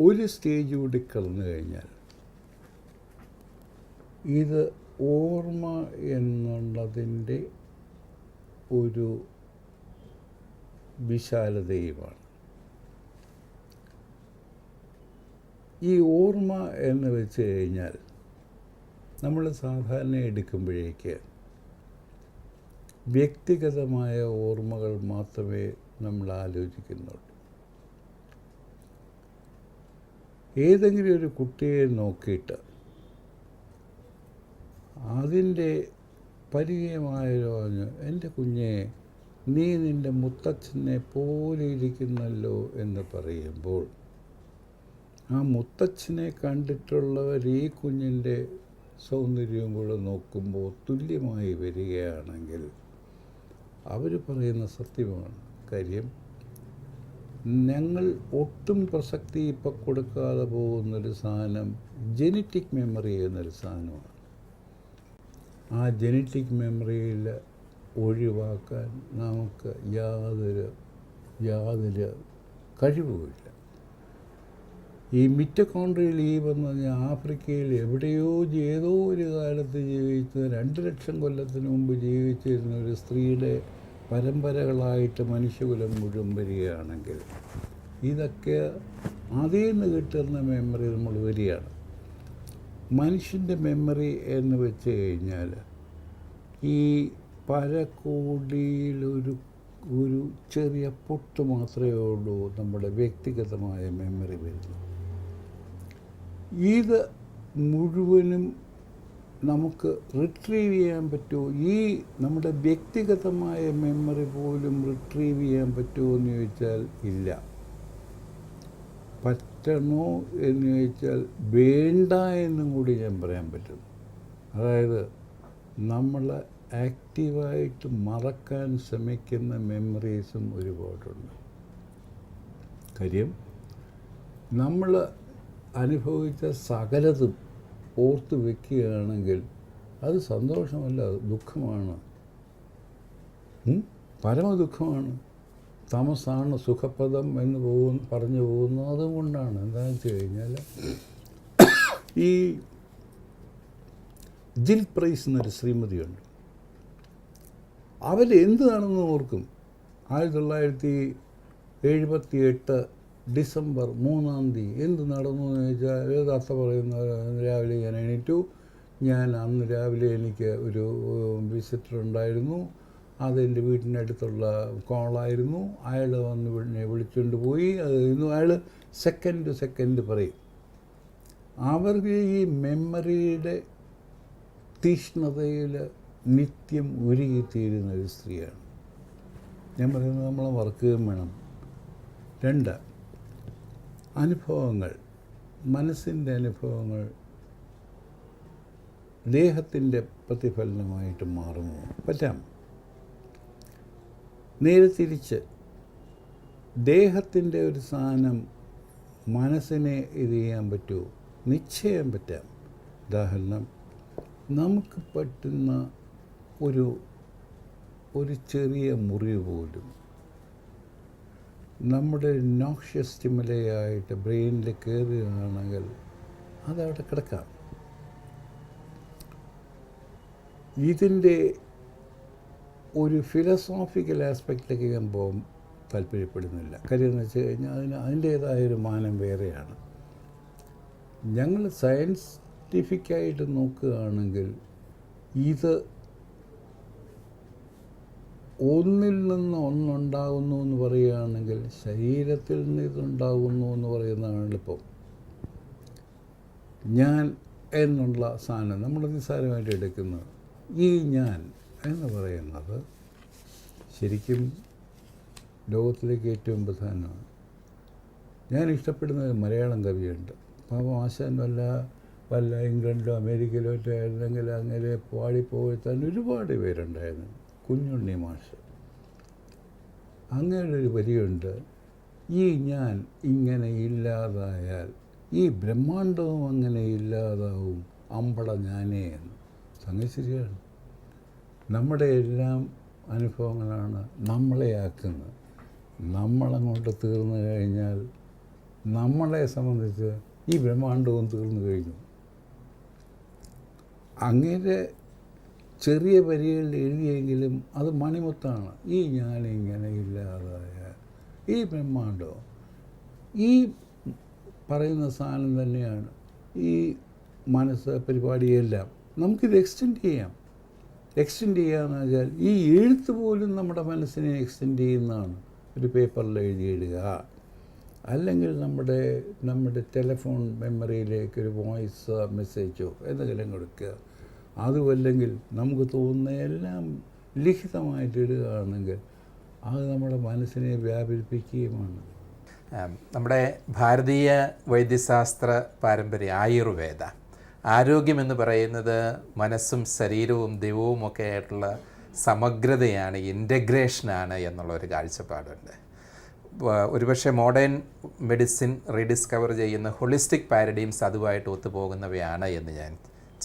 ഒരു സ്റ്റേജ് കൂടി കടന്നു കഴിഞ്ഞാൽ ഇത് ഓർമ്മ എന്നുള്ളതിൻ്റെ ഒരു വിശാലതയുമാണ്. ഈ ഓർമ്മ എന്ന് വെച്ച് കഴിഞ്ഞാൽ നമ്മൾ സാധാരണ എടുക്കുമ്പോഴേക്ക് വ്യക്തിഗതമായ ഓർമ്മകൾ മാത്രമേ നമ്മൾ ആലോചിക്കുന്നുള്ളൂ. ഏതെങ്കിലും ഒരു കുട്ടിയെ നോക്കിയിട്ട് അതിൻ്റെ പരിചയമായല്ലോ പറഞ്ഞു, എൻ്റെ കുഞ്ഞെ നീ നിൻ്റെ മുത്തച്ഛനെ പോലെ ഇരിക്കുന്നല്ലോ എന്ന് പറയുമ്പോൾ ആ മുത്തച്ഛനെ കണ്ടിട്ടുള്ളവർ ഈ കുഞ്ഞിൻ്റെ സൗന്ദര്യവും കൂടെ നോക്കുമ്പോൾ തുല്യമായി വരികയാണെങ്കിൽ അവർ പറയുന്ന സത്യമാണ്. കാര്യം ഞങ്ങൾ ഒട്ടും പ്രസക്തി ഇപ്പം കൊടുക്കാതെ പോകുന്നൊരു സാധനം ജെനറ്റിക് മെമ്മറി എന്നൊരു സാധനമാണ്. ആ ജെനറ്റിക് മെമ്മറിയിൽ ഒഴിവാക്കാൻ നമുക്ക് യാതൊരു കഴിവുമില്ല. ഈ മിറ്റോകോൺഡ്രിയൽ ലീവ് എന്ന് പറഞ്ഞാൽ ആഫ്രിക്കയിൽ എവിടെയോ ഏതോ ഒരു കാലത്ത് ജീവിച്ച 2 ലക്ഷം കൊല്ലത്തിന് മുമ്പ് ജീവിച്ചിരുന്ന ഒരു സ്ത്രീയുടെ പരമ്പരകളായിട്ട് മനുഷ്യകുലം മുഴുവൻ വരികയാണെങ്കിൽ ഇതൊക്കെ അതിൽ നിന്ന് കിട്ടുന്ന മെമ്മറി നമ്മൾ വരികയാണ്. മനുഷ്യൻ്റെ മെമ്മറി എന്ന് വെച്ച് കഴിഞ്ഞാൽ ഈ പരകോടിയിലൊരു ചെറിയ പൊട്ട് മാത്രമേ ഉള്ളൂ നമ്മുടെ വ്യക്തിഗതമായ മെമ്മറി വരുന്നത്. ഇത് മുഴുവനും നമുക്ക് റിട്രീവ് ചെയ്യാൻ പറ്റുമോ? ഈ നമ്മുടെ വ്യക്തിഗതമായ മെമ്മറി പോലും റിട്രീവ് ചെയ്യാൻ പറ്റുമോ എന്ന് ചോദിച്ചാൽ ഇല്ല. പറ്റണോ എന്ന് ചോദിച്ചാൽ വേണ്ട എന്നും കൂടി ഞാൻ പറയാൻ പറ്റും. അതായത് നമ്മൾ ആക്റ്റീവായിട്ട് മറക്കാൻ ശ്രമിക്കുന്ന മെമ്മറീസും ഒരുപാടുണ്ട്. കാര്യം നമ്മൾ അനുഭവിച്ച സകലതും ഓർത്ത് വയ്ക്കുകയാണെങ്കിൽ അത് സന്തോഷമല്ല, ദുഃഖമാണ്, പരമദുഃഖമാണ്. തമസാണ് സുഖപ്രദം എന്ന് പറഞ്ഞു പോകുന്നത് അതുകൊണ്ടാണ്. എന്താണെന്ന് വെച്ച് കഴിഞ്ഞാൽ ഈ ജിൽ പ്രൈസ് എന്നൊരു ശ്രീമതിയുണ്ട്. അവരെന്താണെന്ന് ഓർക്കും. 1978 ഡിസംബർ 3-ാം തീയതി എന്ത് നടന്നു എന്ന് ചോദിച്ചാൽ ഏതാത്ത പറയുന്ന രാവിലെ ഞാൻ എണീറ്റു. അന്ന് രാവിലെ എനിക്ക് ഒരു വിസിറ്റർ ഉണ്ടായിരുന്നു. അതെൻ്റെ വീട്ടിനടുത്തുള്ള കോളായിരുന്നു. അയാൾ വന്ന് വിളിച്ചുകൊണ്ട് പോയി. അയാൾ സെക്കൻഡ് പറയും. അവർക്ക് ഈ മെമ്മറിയുടെ തീഷ്ണതയിൽ നിത്യം ഉരുകിത്തീരുന്ന ഒരു സ്ത്രീയാണ്. ഞാൻ പറയുന്നത് നമ്മളെ വർക്കുകയും വേണം. 2, അനുഭവങ്ങൾ, മനസ്സിൻ്റെ അനുഭവങ്ങൾ ദേഹത്തിൻ്റെ പ്രതിഫലനമായിട്ട് മാറുമോ? പറ്റാം. നേരെ തിരിച്ച് ദേഹത്തിൻ്റെ ഒരു സാധനം മനസ്സിനെ ഇത് ചെയ്യാൻ പറ്റുമോ? നിശ്ചയം പറ്റാം. ഉദാഹരണം, നമുക്ക് പറ്റുന്ന ഒരു ചെറിയ മുറിവ് പോലും നമ്മുടെ നോക്ഷ്യസ് സ്റ്റിമുലയായിട്ട് ബ്രെയിനിൽ കയറുകയാണെങ്കിൽ അതവിടെ കിടക്കാം. ഇതിൻ്റെ ഒരു ഫിലോസോഫിക്കൽ ആസ്പെക്റ്റിലേക്ക് ഞാൻ പോകാൻ താല്പര്യപ്പെടുന്നില്ല. കാര്യം എന്ന് വെച്ച് കഴിഞ്ഞാൽ അതിൻ്റേതായൊരു മാനം വേറെയാണ്. ഞങ്ങൾ സയൻറ്റിഫിക്കായിട്ട് നോക്കുകയാണെങ്കിൽ ഇത് ഒന്നിൽ നിന്ന് ഒന്നുണ്ടാകുന്നു എന്ന് പറയുകയാണെങ്കിൽ ശരീരത്തിൽ നിന്ന് ഇതുണ്ടാകുന്നു എന്ന് പറയുന്നതാണ് എളുപ്പം. ഞാൻ എന്നുള്ള സാധനം നമ്മൾ നിസ്സാരമായിട്ട് എടുക്കുന്നത്. ഈ ഞാൻ എന്ന് പറയുന്നത് ശരിക്കും ലോകത്തിലേക്ക് ഏറ്റവും പ്രധാനമാണ്. ഞാൻ ഇഷ്ടപ്പെടുന്ന ഒരു മലയാളം കവിയുണ്ട്. പാപം ആശാൻ വല്ല ഇംഗ്ലണ്ടിലോ അമേരിക്കയിലോ ഒക്കെ ആയിരുന്നെങ്കിൽ അങ്ങനെ പാടിപ്പോയിത്താൻ ഒരുപാട് പേരുണ്ടായിരുന്നു. കുഞ്ഞുണ്ണി മാഷ്. അങ്ങനെ ഒരു വരിയുണ്ട്, ഈ ഞാൻ ഇങ്ങനെ ഇല്ലാതായാൽ ഈ ബ്രഹ്മാണ്ടവും അങ്ങനെ ഇല്ലാതാവും അമ്പള ഞാനേ എന്ന്. സംഗതി ശരിയാണ്. നമ്മുടെ എല്ലാം അനുഭവങ്ങളാണ് നമ്മളെ ആക്കുന്നത്. നമ്മളങ്ങോട്ട് തീർന്നു കഴിഞ്ഞാൽ നമ്മളെ സംബന്ധിച്ച് ഈ ബ്രഹ്മാണ്ടവും തീർന്നു കഴിഞ്ഞു. അങ്ങനെ ചെറിയ വരികളിൽ എഴുതിയെങ്കിലും അത് മണിമുത്താണ്. ഈ ഞാനിങ്ങനെ ഇല്ലാതായ ഈ ബ്രഹ്മാണ്ടവും ഈ പറയുന്ന സാധനം തന്നെയാണ് ഈ മനസ്സ് പരിപാടിയെല്ലാം. നമുക്കിത് എക്സ്റ്റെൻഡ് ചെയ്യാം. എക്സ്റ്റെൻഡ് ചെയ്യാന്ന് വെച്ചാൽ ഈ എഴുത്ത് പോലും നമ്മുടെ മനസ്സിനെ എക്സ്റ്റെൻഡ് ചെയ്യുന്നതാണ്. ഒരു പേപ്പറിൽ എഴുതിയിടുക, അല്ലെങ്കിൽ നമ്മുടെ ടെലിഫോൺ മെമ്മറിയിലേക്ക് ഒരു വോയിസ് മെസ്സേജോ എന്തെങ്കിലും കൊടുക്കുക. അതുമല്ലെങ്കിൽ നമുക്ക് തോന്നുന്ന എല്ലാം ലിഖിതമായിട്ട് ഇടുകയാണെങ്കിൽ അത് നമ്മുടെ മനസ്സിനെ വ്യാപരിപ്പിക്കുകയുമാണ്. നമ്മുടെ ഭാരതീയ വൈദ്യശാസ്ത്ര പാരമ്പര്യം ആയുർവേദ ആരോഗ്യമെന്ന് പറയുന്നത് മനസ്സും ശരീരവും ദൈവവും ഒക്കെ ആയിട്ടുള്ള സമഗ്രതയാണ്, ഇൻ്റഗ്രേഷനാണ് എന്നുള്ളൊരു കാഴ്ചപ്പാടുണ്ട്. ഒരുപക്ഷെ മോഡേൺ മെഡിസിൻ റീഡിസ്കവർ ചെയ്യുന്ന ഹോളിസ്റ്റിക് പാരഡൈംസ് അതുമായിട്ട് ഒത്തുപോകുന്നവയാണ് എന്ന് ഞാൻ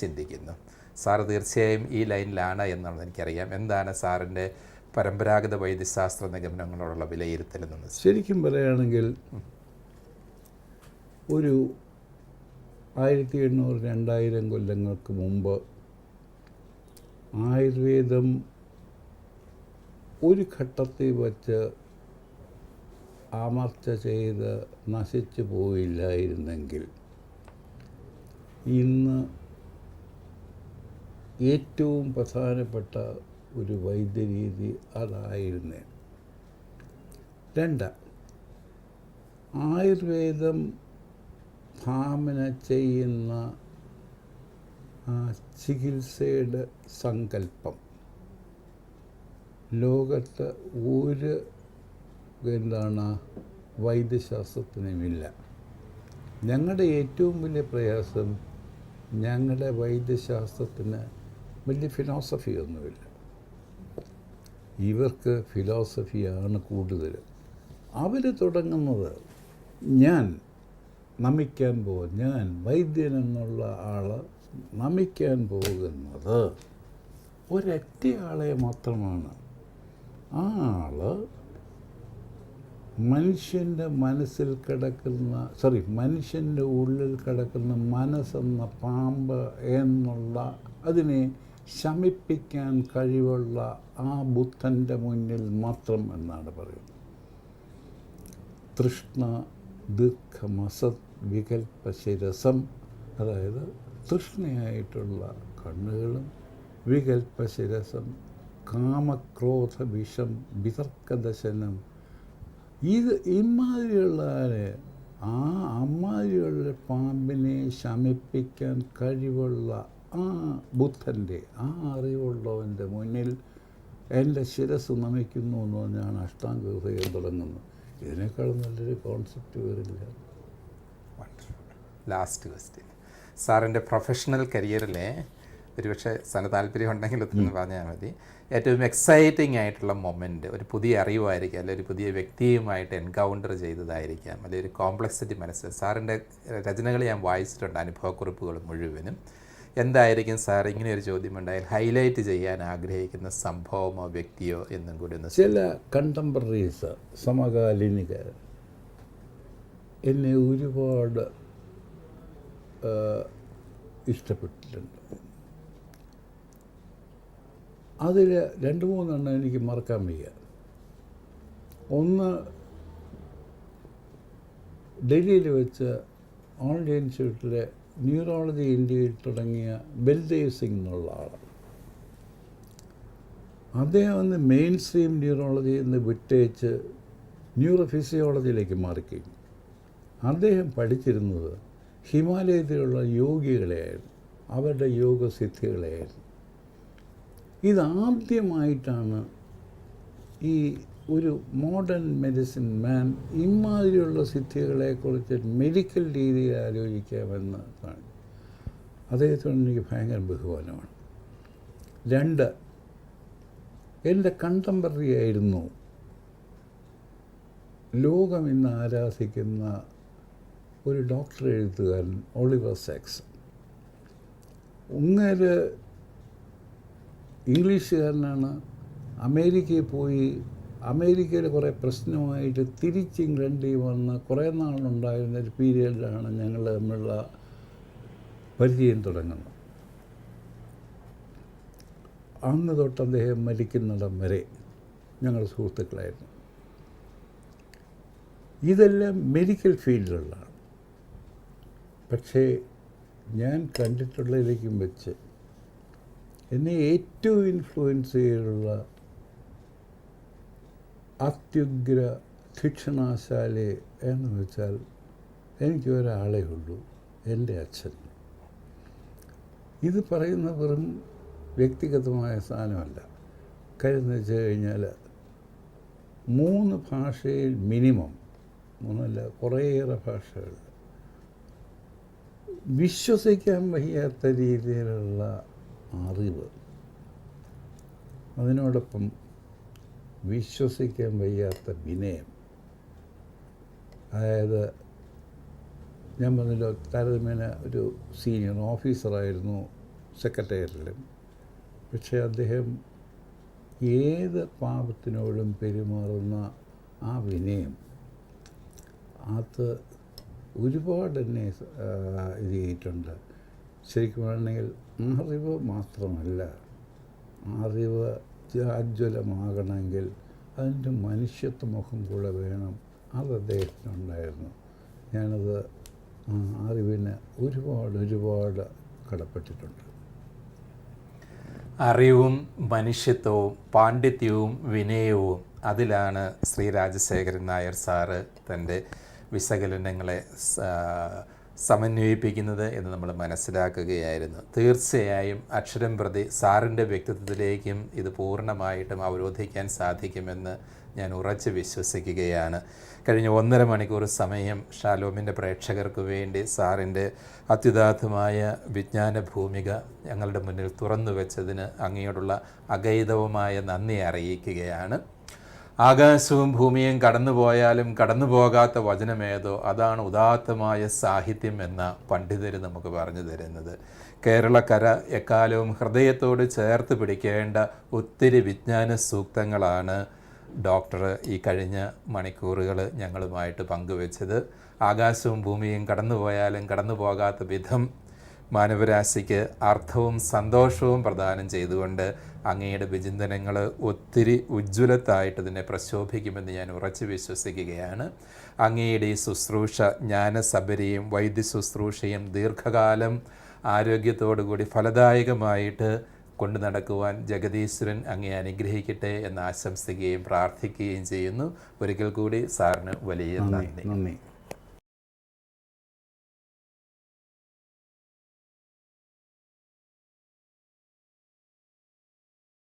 ചിന്തിക്കുന്നു. സാർ തീർച്ചയായും ഈ ലൈനിലാണ് എന്നുള്ളത് എനിക്കറിയാം. എന്താണ് സാറിൻ്റെ പരമ്പരാഗത വൈദ്യശാസ്ത്ര നിഗമനങ്ങളോടുള്ള വിലയിരുത്തൽ എന്നത്? ശരിക്കും പറയുകയാണെങ്കിൽ ഒരു 1800-2000 കൊല്ലങ്ങൾക്ക് മുമ്പ് ആയുർവേദം ഒരു ഘട്ടത്തിൽ വച്ച് അമർച്ച ചെയ്ത് നശിച്ചു പോയില്ലായിരുന്നെങ്കിൽ ഇന്ന് ഏറ്റവും പ്രധാനപ്പെട്ട ഒരു വൈദ്യരീതി അതായിരുന്നേ. 2, ആയുർവേദം ഭാവന ചെയ്യുന്ന ചികിത്സയുടെ സങ്കല്പം ലോകത്ത് ഒരു വൈദ്യശാസ്ത്രത്തിനുമില്ല. ഞങ്ങളുടെ ഏറ്റവും വലിയ പ്രയാസം ഞങ്ങളുടെ വൈദ്യശാസ്ത്രത്തിന് വലിയ ഫിലോസഫിയൊന്നുമില്ല. ഇവർക്ക് ഫിലോസഫിയാണ് കൂടുതൽ. അവർ തുടങ്ങുന്നത് ഞാൻ വൈദ്യൻ എന്നുള്ള ആൾ നമിക്കാൻ പോകുന്നത് ഒരൊറ്റയാളെ മാത്രമാണ്. ആ ആൾ മനുഷ്യൻ്റെ ഉള്ളിൽ കിടക്കുന്ന മനസ്സെന്ന പാമ്പ് എന്നുള്ള അതിനെ ശമിപ്പിക്കാൻ കഴിവുള്ള ആ ബുദ്ധൻ്റെ മുന്നിൽ മാത്രം എന്നാണ് പറയുന്നത്. തൃഷ്ണ ദുഃഖമസത് വികൽപ്പശിരസം, അതായത് തൃഷ്ണയായിട്ടുള്ള കണ്ണുകളും വികൽപ്പശിരസം കാമക്രോധ വിഷം വിതർക്കദശനം. ഇമാതിരിയുള്ള അമ്മാതിരിയുള്ള പാമ്പിനെ ശമിപ്പിക്കാൻ കഴിവുള്ള ആ ബുദ്ധൻ്റെ ആ അറിവുള്ളവൻ്റെ മുന്നിൽ എൻ്റെ ശിരസ് നമിക്കുന്നു എന്ന് പറഞ്ഞാണ് അഷ്ടാംഗ ഹൃദയം തുടങ്ങുന്നത്. ഇതിനേക്കാളും നല്ലൊരു കോൺസെപ്റ്റ് വരില്ല. ലാസ്റ്റ് ക്വസ്റ്റ്യൻ, സാറിൻ്റെ പ്രൊഫഷണൽ കരിയറിലെ ഒരുപക്ഷെ സാറിന് താല്പര്യം ഉണ്ടെങ്കിൽ ഒത്തിരി പറഞ്ഞാൽ മതി, ഏറ്റവും എക്സൈറ്റിംഗ് ആയിട്ടുള്ള മൊമെൻറ്റ്, ഒരു പുതിയ അറിവായിരിക്കാം, അല്ലെങ്കിൽ ഒരു പുതിയ വ്യക്തിയുമായിട്ട് എൻകൗണ്ടർ ചെയ്തതായിരിക്കാം, അല്ലെങ്കിൽ ഒരു കോംപ്ലക്സിറ്റി മനസ്സിൽ സാറിൻ്റെ രചനകൾ ഞാൻ വായിച്ചിട്ടുണ്ട്, അനുഭവക്കുറിപ്പുകൾ മുഴുവനും. എന്തായിരിക്കും സാർ ഇങ്ങനെ ഒരു ചോദ്യം ഉണ്ടായാൽ ഹൈലൈറ്റ് ചെയ്യാൻ ആഗ്രഹിക്കുന്ന സംഭവമോ വ്യക്തിയോ എന്നും കൂടി ഒന്ന്? ചില കണ്ടംപററീസ് സമകാലീനികർ എന്നെ ഒരുപാട് ഇഷ്ടപ്പെട്ടിട്ടുണ്ട്. അതിൽ 2-3 എണ്ണം എനിക്ക് മറക്കാൻ വയ്യ. ഒന്ന്, ഡൽഹിയിൽ വെച്ച് ഓൾ ഇൻസ്റ്റിറ്റ്യൂട്ടിലെ ന്യൂറോളജി ഇന്ത്യയിൽ തുടങ്ങിയ ബൽദേവ് സിംഗ് എന്നുള്ള ആൾ. അദ്ദേഹം ഒന്ന് മെയിൻ സ്ട്രീം ന്യൂറോളജിയിൽ നിന്ന് വിട്ടേച്ച് ന്യൂറോ ഫിസിയോളജിയിലേക്ക് മാറിക്കഴിഞ്ഞു. അദ്ദേഹം പഠിച്ചിരുന്നത് ഹിമാലയത്തിലുള്ള യോഗികളെയായിരുന്നു, അവരുടെ യോഗസിദ്ധികളെയായിരുന്നു. ഇതാദ്യമായിട്ടാണ് ഈ ഒരു മോഡേൺ മെഡിസിൻ മാൻ ഇമാതിരിയുള്ള സിദ്ധികളെക്കുറിച്ച് മെഡിക്കൽ രീതിയിൽ ആലോചിക്കാമെന്ന് കാണും. അദ്ദേഹത്തോട് എനിക്ക് ഭയങ്കര ബഹുമാനമാണ്. 2, എൻ്റെ കണ്ടംപററി ആയിരുന്നു ലോകം ഇന്ന് ആരാധിക്കുന്ന ഒരു ഡോക്ടർ എഴുത്തുകാരൻ ഒളിവർ സാക്സ്. അങ്ങേര് ഇംഗ്ലീഷുകാരനാണ്. അമേരിക്കയിൽ പോയി അമേരിക്കയിൽ കുറേ പ്രശ്നമായിട്ട് തിരിച്ച് ഇംഗ്ലണ്ടിൽ വന്ന് കുറേ നാളുണ്ടായിരുന്ന ഒരു പീരീഡിലാണ് ഞങ്ങൾ തമ്മിലുള്ള പരിചയം തുടങ്ങുന്നത്. അന്ന് തൊട്ട് അദ്ദേഹം മരിക്കുന്നിടം വരെ ഞങ്ങൾ സുഹൃത്തുക്കളായിരുന്നു. ഇതെല്ലാം മെഡിക്കൽ ഫീൽഡിലുള്ളതാണ്. പക്ഷേ ഞാൻ കണ്ടിട്ടുള്ളതിലേക്കും വെച്ച് എന്നെ ഏറ്റവും ഇൻഫ്ലുവൻസ് ചെയ്തിട്ടുള്ള അത്യുഗ്ര ശിക്ഷണാശാലി എന്ന് വെച്ചാൽ എനിക്ക് ഒരാളേ ഉള്ളൂ, എൻ്റെ അച്ഛൻ. ഇത് പറയുന്ന വെറും വ്യക്തിഗതമായ സാധനമല്ല. കാര്യം എന്ന് വെച്ച് കഴിഞ്ഞാൽ 3 ഭാഷയിൽ മിനിമം, 3 കുറേയേറെ ഭാഷകൾ, വിശ്വസിക്കാൻ വയ്യാത്ത രീതിയിലുള്ള അറിവ്, അതിനോടൊപ്പം വിശ്വസിക്കാൻ വയ്യാത്ത വിനയം. അതായത് ഞാൻ പറഞ്ഞല്ലോ, താരതമ്യേന ഒരു സീനിയർ ഓഫീസറായിരുന്നു സെക്രട്ടേറിയറ്റിലും. പക്ഷേ അദ്ദേഹം ഏത് പാപത്തിനോടും പെരുമാറുന്ന ആ വിനയം, അത് ഒരുപാട് എന്നെ ഇത് ചെയ്തിട്ടുണ്ട്. ശരിക്കും വേണമെങ്കിൽ അറിവ് മാത്രമല്ല, അറിവ് ജാജ്വലമാകണമെങ്കിൽ അതിൻ്റെ മനുഷ്യത്വ മുഖം കൂടെ വേണം. അത് അദ്ദേഹത്തിനുണ്ടായിരുന്നു. ഞാനത് അറിവിന് ഒരുപാട് കടപ്പെട്ടിട്ടുണ്ട്. അറിവും മനുഷ്യത്വവും പാണ്ഡിത്യവും വിനയവും, അതിലാണ് ശ്രീ രാജശേഖരൻ നായർ സാറ് തൻ്റെ വിശകലനങ്ങളെ സമന്വയിപ്പിക്കുന്നത് എന്ന് നമ്മൾ മനസ്സിലാക്കുകയായിരുന്നു. തീർച്ചയായും അക്ഷരം പ്രതി സാറിൻ്റെ വ്യക്തിത്വത്തിലേക്കും ഇത് പൂർണ്ണമായിട്ടും അവരോധിക്കാൻ സാധിക്കുമെന്ന് ഞാൻ ഉറച്ച് വിശ്വസിക്കുകയാണ്. കഴിഞ്ഞ 1.5 മണിക്കൂർ സമയം ഷാലോമിൻ്റെ പ്രേക്ഷകർക്ക് വേണ്ടി സാറിൻ്റെ അത്യുദാത്തമായ വിജ്ഞാന ഭൂമിക ഞങ്ങളുടെ മുന്നിൽ തുറന്നു വെച്ചതിന് അങ്ങയോടുള്ള അഗൈതവമായ നന്ദി അറിയിക്കുകയാണ്. ആകാശവും ഭൂമിയും കടന്നുപോയാലും കടന്നു പോകാത്ത വചനമേതോ അതാണ് ഉദാത്തമായ സാഹിത്യം എന്ന പണ്ഡിതർ നമുക്ക് പറഞ്ഞു തരുന്നത്. കേരളക്കര എക്കാലവും ഹൃദയത്തോട് ചേർത്ത് പിടിക്കേണ്ട ഒത്തിരി വിജ്ഞാന സൂക്തങ്ങളാണ് ഡോക്ടർ ഈ കഴിഞ്ഞ മണിക്കൂറുകൾ ഞങ്ങളുമായിട്ട് പങ്കുവെച്ചത്. ആകാശവും ഭൂമിയും കടന്നുപോയാലും കടന്നു പോകാത്ത വിധം മാനവരാശിക്ക് അർത്ഥവും സന്തോഷവും പ്രദാനം ചെയ്തുകൊണ്ട് അങ്ങയുടെ വിചിന്തനങ്ങൾ ഒത്തിരി ഉജ്ജ്വലത്തായിട്ട് തന്നെ പ്രശോഭിക്കുമെന്ന് ഞാൻ ഉറച്ചു വിശ്വസിക്കുകയാണ്. അങ്ങയുടെ ഈ ശുശ്രൂഷ, ജ്ഞാനസബരിയും വൈദ്യ ശുശ്രൂഷയും ദീർഘകാലം ആരോഗ്യത്തോടുകൂടി ഫലദായകമായിട്ട് കൊണ്ടു നടക്കുവാൻ ജഗദീശ്വരൻ അങ്ങയെ അനുഗ്രഹിക്കട്ടെ എന്ന് ആശംസിക്കുകയും പ്രാർത്ഥിക്കുകയും ചെയ്യുന്നു. ഒരിക്കൽ കൂടി സാറിന് വലിയ നന്ദി.